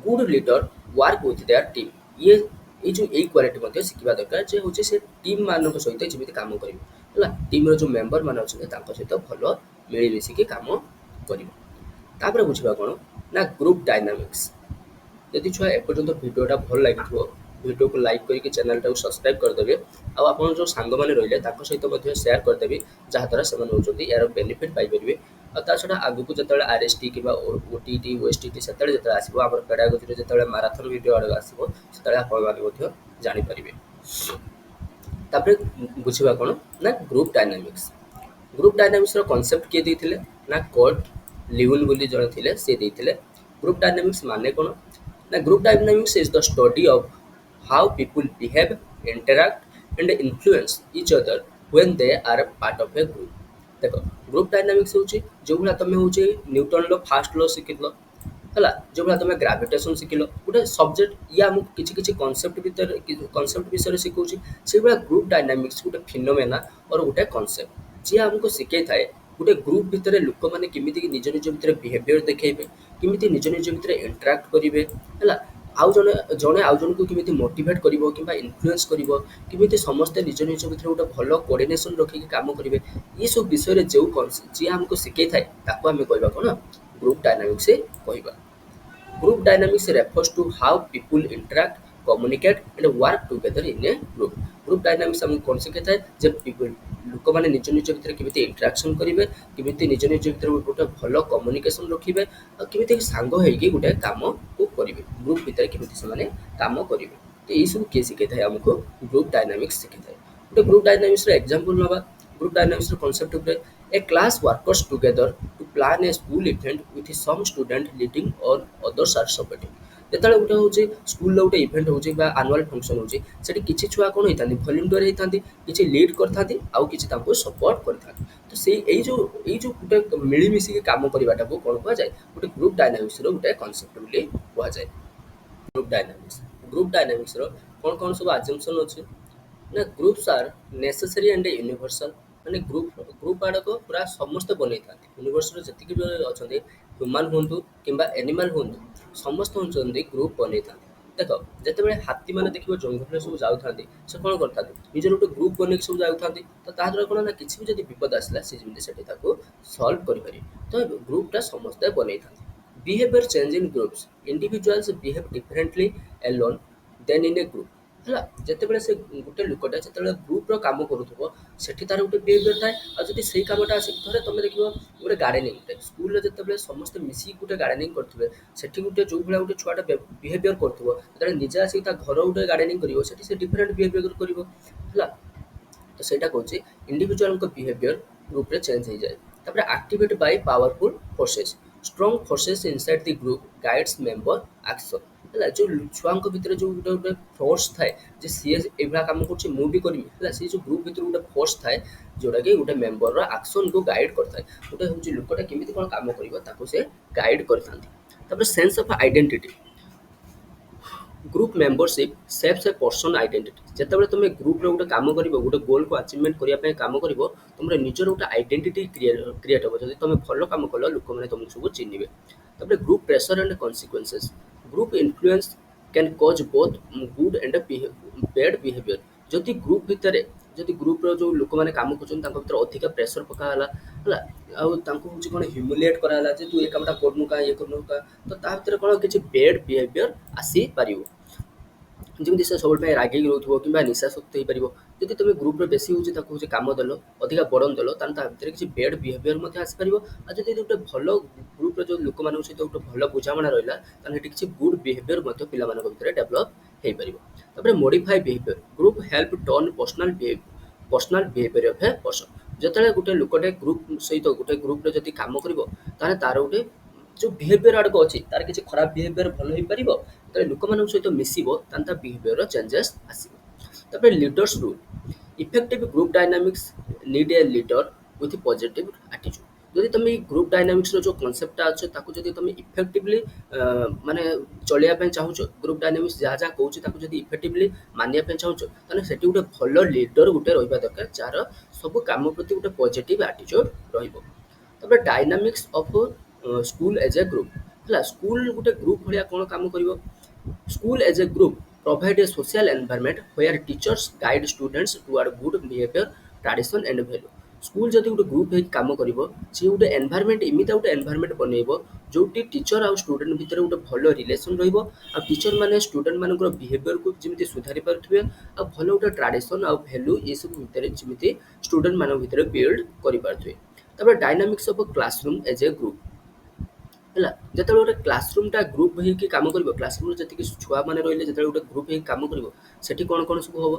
Good leader work with their team. ଏଇ କ୍ୱାଲିଟି ମଧ୍ୟ ଶିଖିବା ଦରକାର ଯେ ହେଉଛି ସେ ଟିମ୍ ମାନଙ୍କ ସହିତ ଯେମିତି କାମ କରିବ, ହେଲା ଟିମ୍ର ଯେଉଁ ମେମ୍ବର ମାନେ ଅଛନ୍ତି ତାଙ୍କ ସହିତ ଭଲ ମିଳିମିଶିକି କାମ କରିବ। ତାପରେ ବୁଝିବା କ'ଣ ନା ଗ୍ରୁପ୍ ଡାଇନାମିକ୍ସ। ଯଦି ଛୁଆ ଏପର୍ଯ୍ୟନ୍ତ ଭିଡ଼ିଓଟା ଭଲ ଲାଗିଥିବ ଭିଡ଼ିଓକୁ ଲାଇକ୍ କରିକି ଚ୍ୟାନେଲଟାକୁ ସବସ୍କ୍ରାଇବ୍ କରିଦେବେ ଆଉ ଆପଣ ଯେଉଁ ସାଙ୍ଗମାନେ ରହିଲେ ତାଙ୍କ ସହିତ ମଧ୍ୟ ସେୟାର କରିଦେବେ ଯାହାଦ୍ୱାରା ସେମାନେ ହେଉଛନ୍ତି ଏହାର ବେନିଫିଟ୍ ପାଇପାରିବେ ଆଉ ତା ଛଡ଼ା ଆଗକୁ ଯେତେବେଳେ ଆର୍ଏସ୍ଟି କିମ୍ବା ଓଟିଟି ଓଏସ୍ଟିଟି ସେତେବେଳେ ଯେତେବେଳେ ଆସିବ ଆମର ପେଡାଗୋଜିରେ ଯେତେବେଳେ ମାରାଥନ ଭିଡ଼ିଓ ଆଡ଼କୁ ଆସିବ ସେତେବେଳେ ଆପଣମାନେ ମଧ୍ୟ ଜାଣିପାରିବେ। ତାପରେ ବୁଝିବା କ'ଣ ନା ଗ୍ରୁପ୍ ଡାଇନାମିକ୍ସ। ଗ୍ରୁପ୍ ଡାଇନାମିକ୍ସର କନସେପ୍ଟ କିଏ ଦେଇଥିଲେ ନା କୋର୍ଟ ଲିଉନ୍ ବୋଲି ଜଣେ ଥିଲେ ସେ ଦେଇଥିଲେ। ଗ୍ରୁପ୍ ଡାଇନାମିକ୍ସ ମାନେ କ'ଣ ନା group dynamics is the study of how people behave interact and influence each other when they are part of a group. ଦେଖ ଗ୍ରୁପ୍ ଡାଇନାମିକ୍ସ ହେଉଛି ଯେଉଁଭଳିଆ ତୁମେ ହେଉଛି ନ୍ୟୁଟନର ଫାର୍ଷ୍ଟ ଲ ଶିଖିଥିଲ ହେଲା ଯେଉଁଭଳିଆ ତୁମେ ଗ୍ରାଭିଟେସନ୍ ଶିଖିଲ ଗୋଟେ ସବଜେକ୍ଟ ଇଏ ଆମକୁ କିଛି କିଛି କନସେପ୍ଟ ବିଷୟରେ ଶିଖାଉଛି ସେଇଭଳିଆ ଗ୍ରୁପ୍ ଡାଇନାମିକ୍ସ ଗୋଟେ ଫିନୋମେନା ଅର ଗୋଟେ କନସେପ୍ଟ ଯିଏ ଆମକୁ ଶିଖାଇଥାଏ ଗୋଟେ ଗ୍ରୁପ୍ ଭିତରେ ଲୋକମାନେ କେମିତି ନିଜ ନିଜ ଭିତରେ ବିହେଭିୟର ଦେଖାଇବେ କେମିତି ନିଜ ନିଜ ଭିତରେ ଇଣ୍ଟରାକ୍ଟ କରିବେ ହେଲା ଆଉ ଜଣେ ଜଣେ ଆଉ ଜଣଙ୍କୁ କେମିତି ମୋଟିଭେଟ୍ କରିବ କିମ୍ବା ଇନଫ୍ଲୁଏନ୍ସ କରିବ କେମିତି ସମସ୍ତେ ନିଜ ନିଜ ଭିତରେ ଗୋଟେ ଭଲ କୋଅର୍ଡିନେସନ୍ ରଖିକି କାମ କରିବେ ଏସବୁ ବିଷୟରେ ଯେଉଁ ଯିଏ ଆମକୁ ଶିଖାଇଥାଏ ତାକୁ ଆମେ କହିବା କ'ଣ ଗ୍ରୁପ୍ ଡାଇନାମିକ୍ସ କହିବା। Group dynamics refers to how people interact, communicate and work together in a group. Group dynamics ଆମକୁ କ'ଣ ଶିଖାଇଥାଏ ଯେ ଲୋକମାନେ ନିଜ ନିଜ ଭିତରେ କେମିତି ଇଣ୍ଟରାକ୍ସନ୍ କରିବେ କେମିତି ନିଜ ନିଜ ଭିତରେ ଗୋଟେ ଭଲ କମ୍ୟୁନିକେସନ୍ ରଖିବେ ଆଉ କେମିତି ସାଙ୍ଗ ହେଇକି ଗୋଟେ କାମକୁ କରିବେ ଗ୍ରୁପ୍ ଭିତରେ କେମିତି ସେମାନେ କାମ କରିବେ ତ ଏଇସବୁ କିଏ ଶିଖାଇଥାଏ ଆମକୁ ଗ୍ରୁପ୍ ଡାଇନାମିକ୍ସ ଶିଖାଇଥାଏ। ଗୋଟେ ଗ୍ରୁପ୍ ଡାଇନାମିକ୍ସର ଏକ୍ଜାମ୍ପଲ୍ ନେବା ଗ୍ରୁପ୍ ଡାଇନାମିକ୍ସର କନସେପ୍ଟ ଉପରେ a class workers together to plan a school event with some student leading or others are supporting। ଯେତେବେଳେ ଗୋଟେ ହେଉଛି ସ୍କୁଲର ଗୋଟେ ଇଭେଣ୍ଟ ହେଉଛି ବା ଆନୁଆଲ୍ ଫଙ୍କସନ୍ ହେଉଛି ସେଠି କିଛି ଛୁଆ କ'ଣ ହେଇଥାନ୍ତି ଭଲ୍ୟୁଣ୍ଟିୟର ହେଇଥାନ୍ତି କିଛି ଲିଡ୍ କରିଥାନ୍ତି ଆଉ କିଛି ତାଙ୍କୁ ସପୋର୍ଟ କରିଥାନ୍ତି ତ ସେଇ ଏଇ ଯେଉଁ ଗୋଟେ ମିଳିମିଶିକି କାମ କରିବାଟାକୁ କ'ଣ କୁହାଯାଏ ଗୋଟେ ଗ୍ରୁପ୍ ଡାଇନାମିକ୍ସର ଗୋଟେ କନସେପ୍ଟ ବୋଲି କୁହାଯାଏ। ଗ୍ରୁପ୍ ଡାଇନାମିକ୍ସର କ'ଣ ସବୁ ଆଜମ୍ପସନ୍ ଅଛି ନା groups R necessary and universal ମାନେ ଗ୍ରୁପ୍ ଆଡ଼କ ପୁରା ସମସ୍ତେ ବନେଇଥାନ୍ତି ୟୁନିଭର୍ସରେ ଯେତିକି ବି ଅଛନ୍ତି ହ୍ୟୁମାନ୍ ହୁଅନ୍ତୁ କିମ୍ବା ଏନିମାଲ୍ ହୁଅନ୍ତୁ ସମସ୍ତେ ହେଉଛନ୍ତି ଗ୍ରୁପ୍ ବନେଇଥାନ୍ତି। ଦେଖ ଯେତେବେଳେ ହାତୀମାନେ ଦେଖିବ ଜଙ୍ଗଲରେ ସବୁ ଯାଉଥାନ୍ତି ସେ କ'ଣ କରିଥାନ୍ତି ନିଜର ଗୋଟେ ଗ୍ରୁପ୍ ବନେଇକି ସବୁ ଯାଉଥାନ୍ତି ତ ତା ଦ୍ୱାରା କ'ଣ ନା କିଛି ବି ଯଦି ବିପଦ ଆସିଲା ସେ ଯେମିତି ସେଠି ତାକୁ ସଲ୍ଭ କରିପାରିବେ ତ ଗ୍ରୁପ୍ଟା ସମସ୍ତେ ବନେଇଥାନ୍ତି। Behaviour change in groups individuals behave differently alone than in a group ହେଲା ଯେତେବେଳେ ସେ ଗୋଟେ ଲୋକଟା ଯେତେବେଳେ ଗ୍ରୁପ୍ର କାମ କରୁଥିବ ସେଠି ତାର ଗୋଟେ ବିହେଭିୟର ଥାଏ ଆଉ ଯଦି ସେଇ କାମଟା ଆସିକି ଥରେ ତୁମେ ଦେଖିବ ଗୋଟେ ଗାର୍ଡେନିଂ ସ୍କୁଲରେ ଯେତେବେଳେ ସମସ୍ତେ ମିଶିକି ଗୋଟେ ଗାର୍ଡେନିଂ କରୁଥିବେ ସେଠି ଗୋଟେ ଯେଉଁ ଭଳିଆ ଗୋଟେ ଛୁଆଟା ବିହେଭିୟର କରୁଥିବ ଯେତେବେଳେ ନିଜେ ଆସିକି ତା ଘର ଗୋଟେ ଗାର୍ଡେନିଂ କରିବ ସେଠି ସେ ଡିଫରେଣ୍ଟ ବିହେଭିୟର କରିବ ହେଲା ତ ସେଇଟା କହୁଛି ଇଣ୍ଡିଭିଜୁଆଲଙ୍କ ବିହେଭିୟର ଗ୍ରୁପ୍ରେ ଚେଞ୍ଜ ହେଇଯାଏ। ତାପରେ activate by powerful forces strong forces inside the group guides member action ହେଲା ଯେଉଁ ଛୁଆଙ୍କ ଭିତରେ ଯେଉଁ ଗୋଟେ ଫୋର୍ସ ଥାଏ ଯେ ସିଏ ଏଇଭଳିଆ କାମ କରୁଛି ମୁଁ ବି କରିବି ହେଲା ସେଇ ଯେଉଁ ଗ୍ରୁପ୍ ଭିତରେ ଗୋଟେ ଫୋର୍ସ ଥାଏ ଯେଉଁଟାକି ଗୋଟେ ମେମ୍ବରର ଆକ୍ସନ୍କୁ ଗାଇଡ୍ କରିଥାଏ ଗୋଟେ ହେଉଛି ଲୋକଟା କେମିତି କ'ଣ କାମ କରିବ ତାକୁ ସେ ଗାଇଡ୍ କରିଥାନ୍ତି। ତାପରେ sense of identity group membership shapes a person identity ଯେତେବେଳେ ତୁମେ ଗ୍ରୁପ୍ରେ ଗୋଟେ କାମ କରିବ ଗୋଟେ ଗୋଲ୍କୁ ଆଚିଭମେଣ୍ଟ କରିବା ପାଇଁ କାମ କରିବ ତୁମର ନିଜର ଗୋଟେ ଆଇଡେଣ୍ଟିଟି କ୍ରିଏଟ୍ ହେବ ଯଦି ତୁମେ ଭଲ କାମ କଲ ଲୋକମାନେ ତୁମକୁ ସବୁ ଚିହ୍ନିବେ। ତାପରେ group pressure and consequences group influence can cause both good and bad behaviour ଯଦି ଗ୍ରୁପ୍ ଭିତରେ ଯଦି ଗ୍ରୁପ୍ର ଯେଉଁ ଲୋକମାନେ କାମ କରୁଛନ୍ତି ତାଙ୍କ ଭିତରେ ଅଧିକା ପ୍ରେସର ପକାହେଲା ହେଲା ଆଉ ତାଙ୍କୁ ହେଉଛି କ'ଣ ହ୍ୟୁମିଲିଏଟ୍ କରାହେଲା ଯେ ତୁ ଏ କାମଟା କରୁନୁ କା ଇଏ କରୁନୁ କା ତ ତା ଭିତରେ କ'ଣ କିଛି ବ୍ୟାଡ୍ ବିହେଭିୟର ଆସିପାରିବ ଯେମିତି ସେ ସବୁବେଳେ ପାଇଁ ରାଗିକି ରହୁଥିବ କିମ୍ବା ନିଶାଶକ୍ତ ହେଇପାରିବ ଯଦି ତୁମେ ଗ୍ରୁପ୍ରେ ବେଶୀ ହେଉଛି ତାକୁ ହେଉଛି କାମ ଦେଲ ଅଧିକା ବର୍ଡ଼ନ୍ ଦେଲ ତାହେଲେ ତା ଭିତରେ କିଛି ବ୍ୟାଡ୍ ବିହେଭିୟର ମଧ୍ୟ ଆସିପାରିବ ଆଉ ଯଦି ଗୋଟେ ଭଲ ଗ୍ରୁପ୍ର ଯେଉଁ ଲୋକମାନଙ୍କ ସହିତ ଗୋଟେ ଭଲ ବୁଝାମଣା ରହିଲା ତାହେଲେ ସେଠି କିଛି ଗୁଡ୍ ବିହେଭିୟର ମଧ୍ୟ ପିଲାମାନଙ୍କ ଭିତରେ ଡେଭଲପ୍ ହେଇପାରିବ। ତାପରେ modify behaviour group help turn personal behaviour of a person ଯେତେବେଳେ ଗୋଟେ ଲୋକଟେ ଗ୍ରୁପ୍ ସହିତ ଗୋଟେ ଗ୍ରୁପ୍ରେ ଯଦି କାମ କରିବ ତାହେଲେ ତାର ଗୋଟେ ଯେଉଁ ବିହେଭିୟର ଆଡ଼କୁ ଅଛି ତାର କିଛି ଖରାପ ବିହେଭିୟର ଭଲ ହେଇପାରିବ ଯେତେବେଳେ ଲୋକମାନଙ୍କ ସହିତ ମିଶିବ ତାହେଲେ ତା ବିହେଭିୟର ଚେଞ୍ଜେସ୍ ଆସିବ। ତାପରେ leaders role effective group dynamics need a leader with positive ଆଟିଚ୍ୟୁଡ୍ ଯଦି ତୁମେ ଏଇ ଗ୍ରୁପ୍ ଡାଇନାମିକ୍ସର ଯେଉଁ କନସେପ୍ଟଟା ଅଛି ତାକୁ ଯଦି ତୁମେ ଇଫେକ୍ଟିଭଲି ମାନେ ଚଳିବା ପାଇଁ ଚାହୁଁଛ ଗ୍ରୁପ୍ ଡାଇନାମିକ୍ସ ଯାହା ଯାହା କହୁଛି ତାକୁ ଯଦି ଇଫେକ୍ଟିଭଲି ମାନିବା ପାଇଁ ଚାହୁଁଛ ତାହେଲେ ସେଠି ଗୋଟେ ଭଲ ଲିଡର ଗୋଟେ ରହିବା ଦରକାର ଯାହାର ସବୁ କାମ ପ୍ରତି ଗୋଟେ ପଜିଟିଭ୍ ଆଟିଚ୍ୟୁଡ୍ ରହିବ। ତାପରେ dynamics of school age A group ହେଲା ସ୍କୁଲ ଗୋଟେ ଗ୍ରୁପ୍ ଭଳିଆ କ'ଣ କାମ କରିବ school age A group provide a social environment where teachers guide students toward good behavior, tradition and value school ଯଦି ଗୋଟେ ଗ୍ରୁପ୍ ହେଇକି କାମ କରିବ, ସିଏ ଗୋଟେ ଏନଭାୟରମେଣ୍ଟ ଏମିତି ଗୋଟେ ଏନଭାୟରମେଣ୍ଟ ବନେଇବ ଯୋଉଠି ଟିଚର ଆଉ ଷ୍ଟୁଡେଣ୍ଟ ଭିତରେ ଗୋଟେ ଭଲ ରିଲେସନ ରହିବ, ଆଉ ଟିଚର ମାନେ ଷ୍ଟୁଡେଣ୍ଟ ମାନଙ୍କର ବିହେଭିୟରକୁ ଯେମିତି ସୁଧାରି ପାରୁଥିବେ, ଆଉ ଭଲ ଗୋଟେ ଟ୍ରାଡିସନ ଆଉ ଭ୍ୟାଲୁ ଏସବୁ ଭିତରେ ଯେମିତି ଷ୍ଟୁଡେଣ୍ଟ ମାନଙ୍କ ଭିତରେ ବିଲ୍ଡ କରିପାରୁଥିବେ। ତାପରେ dynamics of classroom age A group ହେଲା, ଯେତେବେଳେ ଗୋଟେ କ୍ଲାସରୁମଟା ଗ୍ରୁପ ହେଇକି କାମ କରିବ, କ୍ଲାସରୁମରେ ଯେତିକି ଛୁଆମାନେ ରହିଲେ ଯେତେବେଳେ ଗୋଟେ ଗ୍ରୁପ ହେଇକି କାମ କରିବ, ସେଠି କ'ଣ କ'ଣ ସବୁ ହବ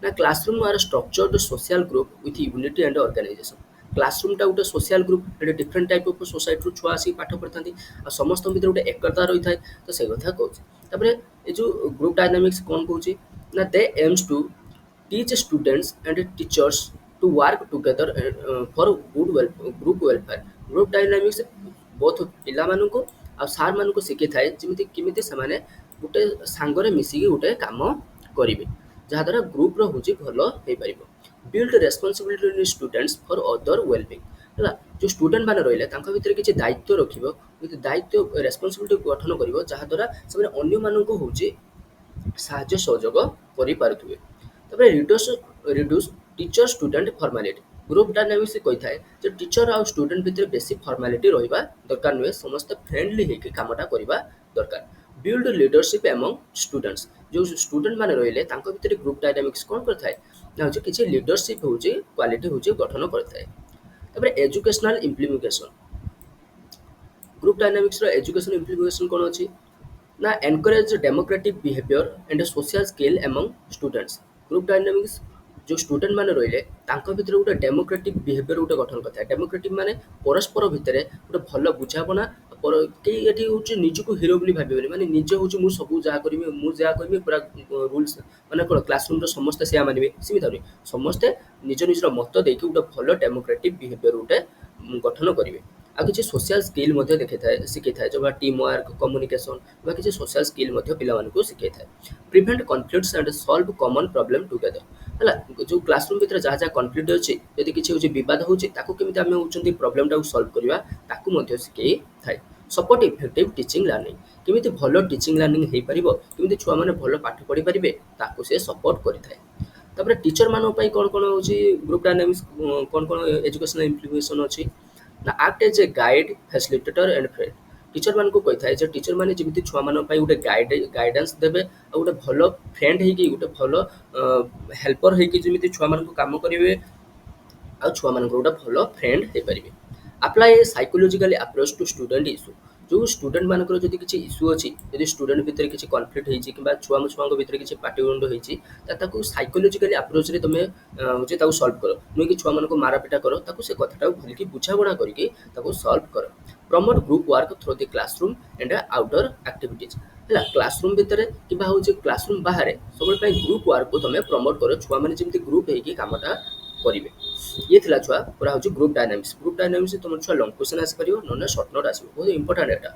ନା classroom are structured social group with unity and organisation. କ୍ଲାସରୁମଟା ଗୋଟେ ସୋସିଆଲ ଗ୍ରୁପ, ଏଠି ଡିଫରେଣ୍ଟ ଟାଇପ୍ ଅଫ୍ ସୋସାଇଟିରୁ ଛୁଆ ଆସିକି ପାଠ ପଢ଼ିଥାନ୍ତି, ଆଉ ସମସ୍ତଙ୍କ ଭିତରେ ଗୋଟେ ଏକତା ରହିଥାଏ। ତ ସେଇ କଥା କହୁଛି। ତାପରେ ଏ ଯେଉଁ ଗ୍ରୁପ ଡାଇନାମିକ୍ସ କ'ଣ କହୁଛି ନା they aims to teach students and teachers to work together for good group welfare। Group dynamics both ପିଲାମାନଙ୍କୁ ଆଉ ସାର୍ମାନଙ୍କୁ ଶିଖେଇଥାଏ ଯେମିତି କେମିତି ସେମାନେ ଗୋଟେ ସାଙ୍ଗରେ ମିଶିକି ଗୋଟେ କାମ କରିବେ, ଯାହାଦ୍ୱାରା ଗ୍ରୁପ୍ର ହେଉଛି ଭଲ ହେଇପାରିବ। Build responsibility in students for other wellbeing ହେଲା, ଯେଉଁ ଷ୍ଟୁଡେଣ୍ଟ ମାନେ ରହିଲେ ତାଙ୍କ ଭିତରେ କିଛି ଦାୟିତ୍ୱ ରଖିବ, ଦାୟିତ୍ୱ ରେସ୍ପନ୍ସିବିଲିଟି ଗଠନ କରିବ, ଯାହାଦ୍ୱାରା ସେମାନେ ଅନ୍ୟମାନଙ୍କୁ ହେଉଛି ସାହାଯ୍ୟ ସହଯୋଗ କରିପାରୁଥିବେ। ତାପରେ reduce teacher student formality. Group dynamics କହିଥାଏ ଯେ ଟିଚର ଆଉ ଷ୍ଟୁଡେଣ୍ଟ ଭିତରେ ବେଶୀ ଫର୍ମାଲିଟି ରହିବା ଦରକାର ନୁହେଁ, ସମସ୍ତେ ଫ୍ରେଣ୍ଡଲି ହେଇକି କାମଟା କରିବା ଦରକାର। Build leadership among students. ଯେଉଁ ଷ୍ଟୁଡେଣ୍ଟ ମାନେ ରହିଲେ ତାଙ୍କ ଭିତରେ ଗ୍ରୁପ ଡାଇନାମିକ୍ସ କ'ଣ କରିଥାଏ ନା ହେଉଛି କିଛି ଲିଡରସିପ୍ ହେଉଛି କ୍ୱାଲିଟି ହେଉଛି ଗଠନ କରିଥାଏ। ତାପରେ ଏଜୁକେସନାଲ ଇମ୍ପ୍ଲିମେଣ୍ଟେସନ୍। ଗ୍ରୁପ ଡାଇନାମିକ୍ସର ଏଜୁକେସନ ଇମ୍ପ୍ଲିମେଣ୍ଟେସନ୍ କ'ଣ ଅଛି ନା encourage democratic behaviour and social skill among students. Group dynamics ଯେଉଁ ଷ୍ଟୁଡେଣ୍ଟ ମାନେ ରହିଲେ ତାଙ୍କ ଭିତରେ ଗୋଟେ ଡେମୋକ୍ରାଟିକ୍ ବିହେଭିୟର ଗୋଟେ ଗଠନ କରିଥାଏ। ଡେମୋକ୍ରାଟିକ୍ ମାନେ ପରସ୍ପର ଭିତରେ ଗୋଟେ ଭଲ ବୁଝାବଣା, କେହି ଏଠି ହେଉଛି ନିଜକୁ ହିରୋ ବୋଲି ଭାବିବେନି, ମାନେ ନିଜେ ହେଉଛି ମୁଁ ସବୁ ଯାହା କରିବି, ମୁଁ ଯାହା କହିବି ପୁରା ରୁଲ୍ସ, ମାନେ କ'ଣ କ୍ଲାସରୁମ୍ର ସମସ୍ତେ ସେୟା ମାନିବେ ସେମିତି ନୁହେଁ, ସମସ୍ତେ ନିଜ ନିଜର ମତ ଦେଇକି ଗୋଟେ ଭଲ ଡେମୋକ୍ରାଟିକ୍ ବିହେଭିୟର ଗୋଟେ ଗଠନ କରିବେ। ଆଉ କିଛି ସୋସିଆଲ ସ୍କିଲ୍ ମଧ୍ୟ ଶିଖେଇଥାଏ, ଯେଉଁଭଳିଆ ଟିମ୍ ୱାର୍କ, କମ୍ୟୁନିକେସନ୍ ବା କିଛି ସୋସିଆଲ ସ୍କିଲ୍ ମଧ୍ୟ ପିଲାମାନଙ୍କୁ ଶିଖେଇଥାଏ। Prevent conflicts and solve common problem together ହେଲା, ଯେଉଁ କ୍ଲାସରୁମ୍ ଭିତରେ ଯାହା ଯାହା କନଫ୍ଲିକ୍ଟ ଅଛି, ଯଦି କିଛି ହେଉଛି ବିବାଦ ହେଉଛି, ତାକୁ କେମିତି ଆମେ ହେଉଛନ୍ତି ପ୍ରୋବ୍ଲେମଟାକୁ ସଲ୍ଭ କରିବା, ତାକୁ ମଧ୍ୟ ଶିଖେଇଥାଏ। Support effective teaching learning. କେମିତି ଭଲ ଟିଚିଂ ଲର୍ଣ୍ଣିଂ ହେଇପାରିବ, କେମିତି ଛୁଆମାନେ ଭଲ ପାଠ ପଢ଼ିପାରିବେ, ତାକୁ ସେ ସପୋର୍ଟ କରିଥାଏ। ତାପରେ ଟିଚର ମାନଙ୍କ ପାଇଁ କ'ଣ କ'ଣ ହେଉଛି ଗ୍ରୁପ ଡାଇନାମିକ୍ସ, କ'ଣ କ'ଣ ଏଜୁକେସନାଲ ଇମ୍ପ୍ଲିମେସନ୍ ଅଛି ନା act as a guide, facilitator and friend. Teacher ମାନଙ୍କୁ କହିଥାଏ ଯେ ଟିଚର ମାନେ ଯେମିତି ଛୁଆମାନଙ୍କ ପାଇଁ ଗୋଟେ ଗାଇଡାନ୍ସ ଦେବେ, ଆଉ ଗୋଟେ ଭଲ ଫ୍ରେଣ୍ଡ ହେଇକି, ଗୋଟେ ଭଲ ହେଲ୍ପର ହେଇକି ଯେମିତି ଛୁଆମାନଙ୍କୁ କାମ କରିବେ, ଆଉ ଛୁଆମାନଙ୍କର ଗୋଟେ ଭଲ ଫ୍ରେଣ୍ଡ ହେଇପାରିବେ। Apply a psychologically approach to student issue. ଯେଉଁ ଷ୍ଟୁଡେଣ୍ଟ ମାନଙ୍କର ଯଦି କିଛି ଇସ୍ୟୁ ଅଛି, ଯଦି ଷ୍ଟୁଡେଣ୍ଟ ଭିତରେ କିଛି କନଫ୍ଲିକ୍ଟ ହେଇଛି କିମ୍ବା ଛୁଆଙ୍କ ଭିତରେ କିଛି ପାଟିଗଣ୍ଡ ହେଇଛି, ତାକୁ ସାଇକୋଲୋଜିକାଲି ଆପ୍ରୋଚରେ ତୁମେ ହେଉଛି ତାକୁ ସଲ୍ଭ କର, ନୁହେଁ କି ଛୁଆମାନଙ୍କୁ ମାରପିଟା କର, ତାକୁ ସେ କଥାଟାକୁ ଭୁଲିକି ବୁଝାବଣା କରିକି ତାକୁ ସଲ୍ଭ କର। Promote group work throw the classroom and outdoor activities ହେଲା, କ୍ଲାସରୁମ୍ ଭିତରେ କିମ୍ବା ହେଉଛି କ୍ଲାସରୁମ୍ ବାହାରେ ସବୁବେଳେ ପାଇଁ ଗ୍ରୁପ ୱାର୍କକୁ ତୁମେ ପ୍ରମୋଟ କର, ଛୁଆମାନେ ଯେମିତି ଗ୍ରୁପ ହେଇକି କାମଟା କରିବେ। ଇଏ ଥିଲା ଛୁଆ ପୁରା ହେଉଛି ଗ୍ରୁପ ଡାଇନାମିକ୍ସ। ଗ୍ରୁପ ଡାଇନାମିକ୍ସ ତୁମ ଛୁଆ ଲଙ୍ଗ କ୍ୱେଶ୍ଚନ୍ ଆସିପାରିବ, ନହେଲେ ସର୍ଟ ନୋଟ୍ ଆସିବ, ବହୁତ ଇମ୍ପୋର୍ଟାଣ୍ଟ ଏଟା।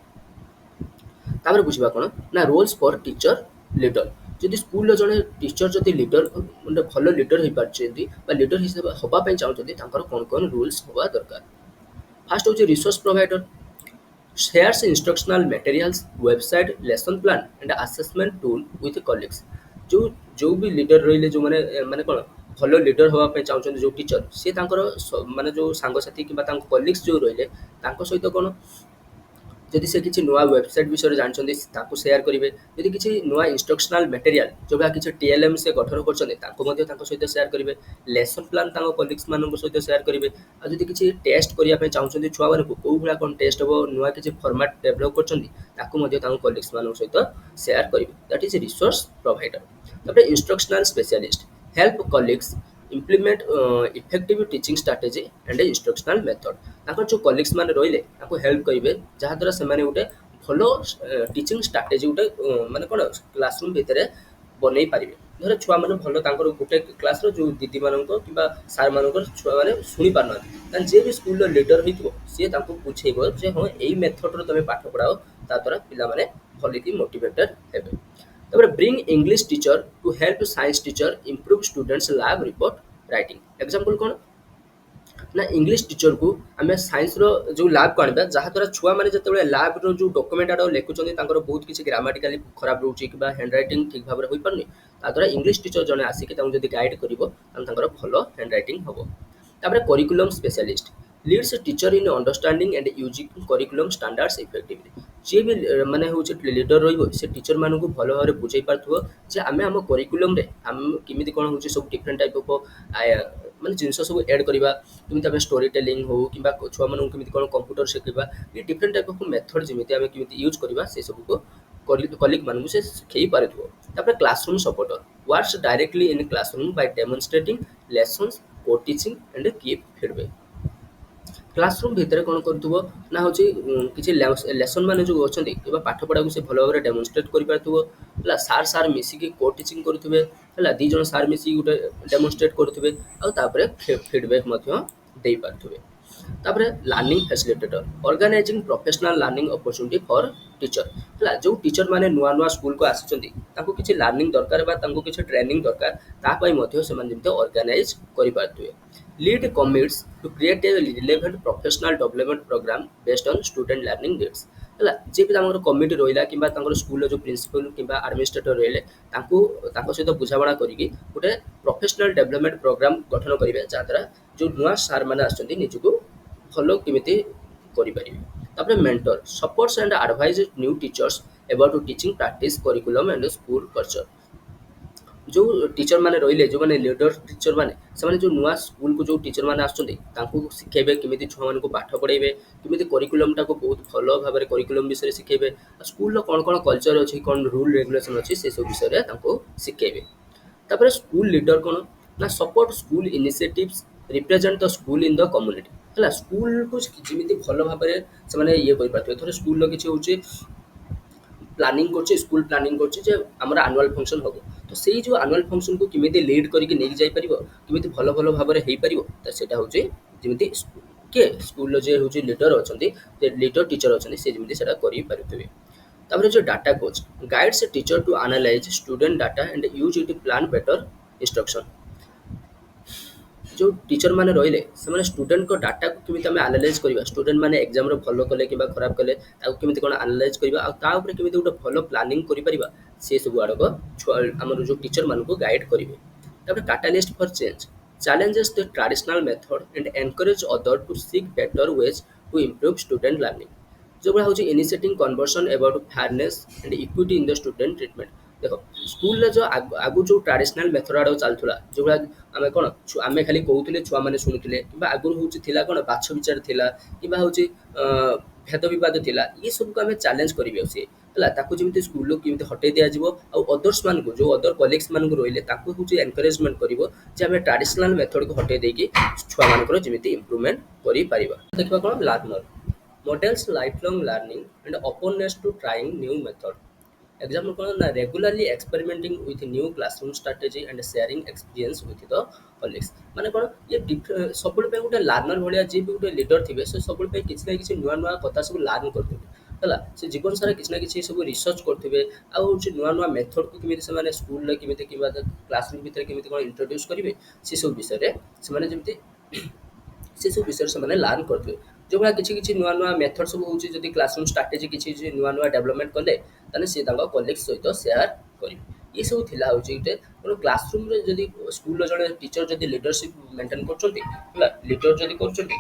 ତାପରେ ବୁଝିବା କ'ଣ ନା ରୋଲ୍ସ ଫର୍ ଟିଚର ଲିଡର। ଯଦି ସ୍କୁଲର ଜଣେ ଟିଚର ଯଦି ଲିଡର, ଗୋଟେ ଭଲ ଲିଡର ହେଇପାରୁଛନ୍ତି ବା ଲିଡର ହିସାବରେ ହେବା ପାଇଁ ଚାହୁଁଛନ୍ତି, ତାଙ୍କର କ'ଣ କ'ଣ ରୁଲ୍ସ ହେବା ଦରକାର। ଫାର୍ଷ୍ଟ ହେଉଛି resource provider. shares instructional materials, website, lesson plan and assessment tool with colleagues। ଯେଉଁ ଯେଉଁ ବି ଲିଡର ରହିଲେ, ଯେଉଁମାନେ ମାନେ କ'ଣ ଭଲ ଲିଡର ହେବା ପାଇଁ ଚାହୁଁଛନ୍ତି ଯେଉଁ ଟିଚର, ସିଏ ତାଙ୍କର ମାନେ ଯେଉଁ ସାଙ୍ଗସାଥି କିମ୍ବା ତାଙ୍କ କଲିଗ୍ସ ଯେଉଁ ରହିଲେ, ତାଙ୍କ ସହିତ କ'ଣ ଯଦି ସେ କିଛି ନୂଆ ୱେବସାଇଟ୍ ବିଷୟରେ ଜାଣିଛନ୍ତି ତାକୁ ସେୟାର କରିବେ, ଯଦି କିଛି ନୂଆ ଇନଷ୍ଟ୍ରକ୍ସନାଲ ମେଟେରିଆଲ ଯେଉଁଭଳିଆ କିଛି TLM ସେ ଗଠନ କରୁଛନ୍ତି ତାଙ୍କୁ ମଧ୍ୟ ତାଙ୍କ ସହିତ ସେୟାର କରିବେ। ଲେସନ୍ ପ୍ଲାନ୍ ତାଙ୍କ କଲିଗ୍ସ ମାନଙ୍କ ସହିତ ସେୟାର କରିବେ। ଆଉ ଯଦି କିଛି ଟେଷ୍ଟ କରିବା ପାଇଁ ଚାହୁଁଛନ୍ତି ଛୁଆମାନଙ୍କୁ, କେଉଁ ଭଳିଆ କ'ଣ ଟେଷ୍ଟ ହେବ, ନୂଆ କିଛି ଫର୍ମାଟ୍ ଡେଭଲପ୍ କରୁଛନ୍ତି, ତାକୁ ମଧ୍ୟ ତାଙ୍କ କଲିଗ୍ସ ମାନଙ୍କ ସହିତ ସେୟାର କରିବେ। That is resource provider. ତାପରେ instructional specialist help colleagues implement effective teaching strategy and instructional method. ତାଙ୍କର ଯେଉଁ କଲିଗ୍ସ ମାନେ ରହିଲେ ତାଙ୍କୁ ହେଲ୍ପ କରିବେ, ଯାହାଦ୍ୱାରା ସେମାନେ ଗୋଟେ ଭଲ ଟିଚିଂ ଷ୍ଟ୍ରାଟେଜି ଗୋଟେ ମାନେ କ'ଣ କ୍ଲାସରୁମ୍ ଭିତରେ ବନେଇ ପାରିବେ। ଧର ଛୁଆମାନେ ଭଲ ତାଙ୍କର ଗୋଟେ କ୍ଲାସ୍ର ଯେଉଁ ଦିଦିମାନଙ୍କ କିମ୍ବା ସାର୍ମାନଙ୍କର ଛୁଆମାନେ ଶୁଣି ପାରୁନାହାନ୍ତି, ତାହେଲେ ଯିଏ ବି ସ୍କୁଲର ଲିଡର ହେଇଥିବ ସିଏ ତାଙ୍କୁ ବୁଝେଇବ ଯେ ହଁ ଏଇ ମେଥଡ଼ରେ ତୁମେ ପାଠ ପଢ଼ାଅ, ତାଦ୍ୱାରା ପିଲାମାନେ ଭଲକି ମୋଟିଭେଟେଡ୍ ହେବେ। ତାପରେ bring English teacher to help science teacher improve students lab report writing. Example କ'ଣ ନା ଇଂଲିଶ ଟିଚରକୁ ଆମେ ସାଇନ୍ସର ଯେଉଁ ଲ୍ୟାବ୍କୁ ଆଣିବା, ଯାହାଦ୍ୱାରା ଛୁଆମାନେ ଯେତେବେଳେ ଲ୍ୟାବ୍ର ଯେଉଁ ଡକୁମେଣ୍ଟ ଆଡ଼କୁ ଲେଖୁଛନ୍ତି ତାଙ୍କର ବହୁତ କିଛି ଗ୍ରାମାଟିକାଲି ଖରାପ ରହୁଛି କିମ୍ବା ହ୍ୟାଣ୍ଡ ରାଇଟିଂ ଠିକ୍ ଭାବରେ ହୋଇପାରୁନି, ତାଦ୍ୱାରା ଇଂଲିଶ ଟିଚର ଜଣେ ଆସିକି ତାଙ୍କୁ ଯଦି ଗାଇଡ଼ କରିବ, ତାହେଲେ ତାଙ୍କର ଭଲ ହ୍ୟାଣ୍ଡ ରାଇଟିଂ ହେବ। ତାପରେ curriculum specialist leads teacher in understanding and using curriculum standards effectively. ଯିଏ ବି ମାନେ ହେଉଛି ଲିଡର ରହିବ ସେ ଟିଚର ମାନଙ୍କୁ ଭଲ ଭାବରେ ବୁଝେଇ ପାରୁଥିବ ଯେ ଆମେ ଆମ କରିକୁଲମରେ ଆମେ କେମିତି କ'ଣ ହେଉଛି ସବୁ ଡିଫରେଣ୍ଟ ଟାଇପ୍ ଅଫ୍ ମାନେ ଜିନିଷ ସବୁ ଏଡ୍ କରିବା, କେମିତି ଆମେ ଷ୍ଟୋରି ଟେଲିଂ ହଉ କିମ୍ବା ଛୁଆମାନଙ୍କୁ କେମିତି କ'ଣ କମ୍ପ୍ୟୁଟର ଶିଖେଇବା, ଏ ଡିଫରେଣ୍ଟ ଟାଇପ୍ ଅଫ୍ ମେଥଡ଼ ଯେମିତି ଆମେ କେମିତି ୟୁଜ୍ କରିବା ସେ ସବୁକୁ କଲିଗ ମାନଙ୍କୁ ସେ ଶିଖେଇ ପାରୁଥିବ। ତାପରେ classroom supporter works directly in classroom by demonstrating lessons co teaching and keep feedback. Classroom ଭିତରେ କ'ଣ କରୁଥିବ ନା ହେଉଛି କିଛି ଲେସନ୍ ମାନେ ଯେଉଁ ଅଛନ୍ତି କିମ୍ବା ପାଠ ପଢ଼ାକୁ ସେ ଭଲ ଭାବରେ ଡେମନଷ୍ଟ୍ରେଟ୍ କରିପାରୁଥିବ ହେଲା। ସାର୍ ମିଶିକି କୋ ଟିଚିଂ କରୁଥିବେ ହେଲା, ଦୁଇ ଜଣ ସାର୍ ମିଶିକି ଗୋଟେ ଡେମନଷ୍ଟ୍ରେଟ୍ କରୁଥିବେ ଆଉ ତାପରେ ଫିଡବ୍ୟାକ୍ ମଧ୍ୟ ଦେଇପାରୁଥିବେ। ତାପରେ learning facilitator organising professional learning opportunity for teacher ହେଲା। ଯେଉଁ ଟିଚର ମାନେ ନୂଆ ନୂଆ ସ୍କୁଲକୁ ଆସିଛନ୍ତି ତାଙ୍କୁ କିଛି ଲର୍ଣ୍ଣିଂ ଦରକାର ବା ତାଙ୍କୁ କିଛି ଟ୍ରେନିଂ ଦରକାର, ତା ପାଇଁ ମଧ୍ୟ ସେମାନେ ଯେମିତି ଅର୍ଗାନାଇଜ୍ କରିପାରୁଥିବେ। Lead commits to create a relevant professional development programme based on student learning needs ହେଲା। ଯିଏ ବି ତାଙ୍କର କମିଟି ରହିଲା କିମ୍ବା ତାଙ୍କର ସ୍କୁଲର ଯେଉଁ ପ୍ରିନ୍ସିପାଲ କିମ୍ବା ଆଡମିନିଷ୍ଟ୍ରେଟର ରହିଲେ ତାଙ୍କ ସହିତ ବୁଝାମଣା କରିକି ଗୋଟେ ପ୍ରଫେସନାଲ ଡେଭଲପମେଣ୍ଟ ପ୍ରୋଗ୍ରାମ ଗଠନ କରିବେ, ଯାହାଦ୍ୱାରା ଯେଉଁ ନୂଆ ସାର୍ ମାନେ ଆସୁଛନ୍ତି ନିଜକୁ ଭଲ କେମିତି କରିପାରିବେ। ତାପରେ mentor supports and advise new teachers about teaching practice curriculum and school culture. ଯେଉଁ ଟିଚର ମାନେ ରହିଲେ ଯେଉଁମାନେ ଲିଡର ଟିଚର ମାନେ ସେମାନେ ଯେଉଁ ନୂଆ ସ୍କୁଲକୁ ଯେଉଁ ଟିଚର ମାନେ ଆସୁଛନ୍ତି ତାଙ୍କୁ ଶିଖେଇବେ କେମିତି ଛୁଆମାନଙ୍କୁ ପାଠ ପଢ଼େଇବେ, କେମିତି କରିକୁଲମଟାକୁ ବହୁତ ଭଲ ଭାବରେ କରିକୁଲମ ବିଷୟରେ ଶିଖେଇବେ, ଆଉ ସ୍କୁଲର କ'ଣ କ'ଣ କଲଚର ଅଛି, କ'ଣ ରୁଲ୍ ରେଗୁଲେସନ୍ ଅଛି ସେସବୁ ବିଷୟରେ ତାଙ୍କୁ ଶିଖେଇବେ। ତାପରେ ସ୍କୁଲ ଲିଡର କ'ଣ ନା support school initiatives represent the school in the community ହେଲା। ସ୍କୁଲକୁ ଯେମିତି ଭଲ ଭାବରେ ସେମାନେ ଇଏ କରିପାରୁଥିବେ। ଥରେ ସ୍କୁଲର କିଛି ହେଉଛି ପ୍ଲାନିଂ କରୁଛି, ସ୍କୁଲ ପ୍ଲାନିଂ କରୁଛି ଯେ ଆମର ଆନୁଆଲ୍ ଫଙ୍କସନ୍ ହେବ, ତ ସେଇ ଯେଉଁ ଆନୁଆଲ୍ ଫଙ୍କସନ୍କୁ କେମିତି ଲିଡ୍ କରିକି ନେଇକି ଯାଇପାରିବ, କେମିତି ଭଲ ଭାବରେ ହେଇପାରିବ, ତ ସେଇଟା ହେଉଛି ଯେମିତି କିଏ ସ୍କୁଲର ଯିଏ ହେଉଛି ଲିଡର ଅଛନ୍ତି, ଯେ ଲିଡର ଟିଚର ଅଛନ୍ତି ସେ ଯେମିତି ସେଇଟା କରିପାରୁଥିବେ। ତାପରେ ଯେଉଁ data coach guides teacher to analyze student data and use it plan better instruction. ଯେଉଁ ଟିଚର ମାନେ ରହିଲେ ସେମାନେ ଷ୍ଟୁଡେଣ୍ଟଙ୍କ ଡାଟାକୁ କେମିତି ଆମେ ଆନାଲାଇଜ୍ କରିବା, ଷ୍ଟୁଡେଣ୍ଟ ମାନେ ଏକ୍ଜାମରେ ଭଲ କଲେ କିମ୍ବା ଖରାପ କଲେ ତାକୁ କେମିତି କ'ଣ ଆନାଲାଇଜ୍ କରିବା ଆଉ ତା ଉପରେ କେମିତି ଗୋଟେ ଭଲ ପ୍ଲାନିଂ କରିପାରିବା, ସେ ସବୁ ଆଡ଼କ ଆମର ଯେଉଁ ଟିଚର ମାନଙ୍କୁ ଗାଇଡ୍ କରିବେ। ତାପରେ catalyst for change challenges the traditional method and encourage others to seek better ways to improve student learning। ଯେଉଁଭଳିଆ ହେଉଛି initiating conversation about fairness and equity in the student treatment. ଦେଖ ସ୍କୁଲରେ ଯେଉଁ ଆଗରୁ ଯେଉଁ ଟ୍ରାଡିସନାଲ ମେଥଡ଼ ଆଡ଼କୁ ଚାଲୁଥିଲା, ଯେଉଁଭଳିଆ ଆମେ କ'ଣ ଆମେ ଖାଲି କହୁଥିଲେ ଛୁଆମାନେ ଶୁଣୁଥିଲେ, କିମ୍ବା ଆଗରୁ ହେଉଛି ଥିଲା କ'ଣ ବାଛ ବିଚାର ଥିଲା କିମ୍ବା ହେଉଛି ଭେଦ ବିବାଦ ଥିଲା, ଏ ସବୁକୁ ଆମେ ଚ୍ୟାଲେଞ୍ଜ କରିବେ ସିଏ ହେଲା। ତାକୁ ଯେମିତି ସ୍କୁଲରୁ କେମିତି ହଟେଇ ଦିଆଯିବ ଆଉ ଅଦର୍ସ ମାନଙ୍କୁ ଯେଉଁ ଅଦର କଲିଗ୍ସ ମାନଙ୍କୁ ରହିଲେ ତାଙ୍କୁ ହେଉଛି ଏନକରେଜମେଣ୍ଟ କରିବ ଯେ ଆମେ ଟ୍ରାଡିସନାଲ ମେଥଡ଼କୁ ହଟେଇ ଦେଇକି ଛୁଆମାନଙ୍କର ଯେମିତି ଇମ୍ପ୍ରୁଭମେଣ୍ଟ କରିପାରିବା। ଦେଖିବା କ'ଣ ଲାର୍ନର models lifelong learning and openness to trying new method। Example କ'ଣ ନା regularly experimenting with new classroom strategy and sharing experience with the colleagues. ମାନେ କ'ଣ ଇଏ ସବୁବେଳେ ପାଇଁ ଗୋଟେ ଲାର୍ନର ଭଳିଆ ଯିଏ ବି ଗୋଟେ ଲିଡର ଥିବେ ସେ ସବୁବେଳେ ପାଇଁ କିଛି ନା କିଛି ନୂଆ ନୂଆ କଥା ସବୁ ଲାର୍ନ କରୁଥିବେ ହେଲା। ସେ ଜୀବନ ସାରା କିଛି ନା କିଛି ସବୁ ରିସର୍ଚ୍ଚ କରୁଥିବେ ଆଉ ହେଉଛି ନୂଆ ନୂଆ ମେଥଡ଼କୁ କେମିତି ସେମାନେ ସ୍କୁଲରେ କେମିତି କିମ୍ବା କ୍ଲାସରୁମ୍ ଭିତରେ କେମିତି କ'ଣ ଇଣ୍ଟ୍ରୋଡ୍ୟୁସ୍ କରିବେ ସେସବୁ ବିଷୟରେ ସେମାନେ ଯେମିତି ସେସବୁ ବିଷୟରେ ସେମାନେ ଲାର୍ନ କରୁଥିବେ। ଯେଉଁଭଳିଆ କିଛି ନୂଆ ନୂଆ ମେଥଡ଼ ସବୁ ହେଉଛି ଯଦି କ୍ଲାସରୁମ୍ ଷ୍ଟ୍ରାଟେଜି କିଛି ନୂଆ ଡେଭଲପମେଣ୍ଟ କଲେ ତାହେଲେ ସେ ତାଙ୍କ କଲିଗ୍ସ ସହିତ ସେୟାର କରିବେ। ଏସବୁ ଥିଲା ହେଉଛି ଗୋଟେ କ୍ଲାସରୁମ୍ରେ ଯଦି ସ୍କୁଲର ଜଣେ ଟିଚର ଯଦି ଲିଡରସିପ୍ ମେଣ୍ଟେନ୍ କରୁଛନ୍ତି ହେଲା, ଲିଡର ଯଦି କରୁଛନ୍ତି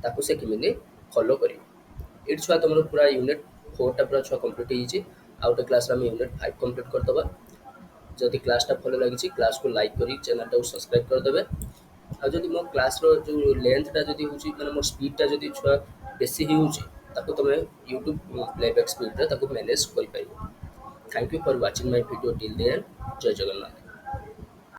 ତାକୁ ସେ କେମିତି ଫଲୋ କରିବେ। ଏଇଠି ଛୁଆ ତୁମର ପୁରା ୟୁନିଟ୍ 4ଟା ପୁରା ଛୁଆ କମ୍ପ୍ଲିଟ୍ ହେଇଛି। ଆଉ ଗୋଟେ କ୍ଲାସ୍ରେ ଆମେ ୟୁନିଟ୍ 5 କମ୍ପ୍ଲିଟ୍ କରିଦେବା। ଯଦି କ୍ଲାସ୍ଟା ଭଲ ଲାଗିଛି କ୍ଲାସ୍କୁ ଲାଇକ୍ କରି ଚ୍ୟାନେଲଟାକୁ ସବସ୍କ୍ରାଇବ୍ କରିଦେବେ। ଆଉ ଯଦି ମୋ କ୍ଲାସ୍ର ଯେଉଁ ଲେନ୍ଥଟା ଯଦି ହେଉଛି ମାନେ ମୋ ସ୍ପିଡ଼୍ଟା ଯଦି ଛୁଆ ବେଶୀ ହେଉଛି ତାକୁ ତୁମେ ୟୁଟ୍ୟୁବ୍ ପ୍ଲେବ୍ୟାକ୍ ସ୍ପିଡ଼୍ରେ ତାକୁ ମ୍ୟାନେଜ୍ କରିପାରିବ। Thank you for watching my video till the end. ଜୟ ଜଗନ୍ନାଥ।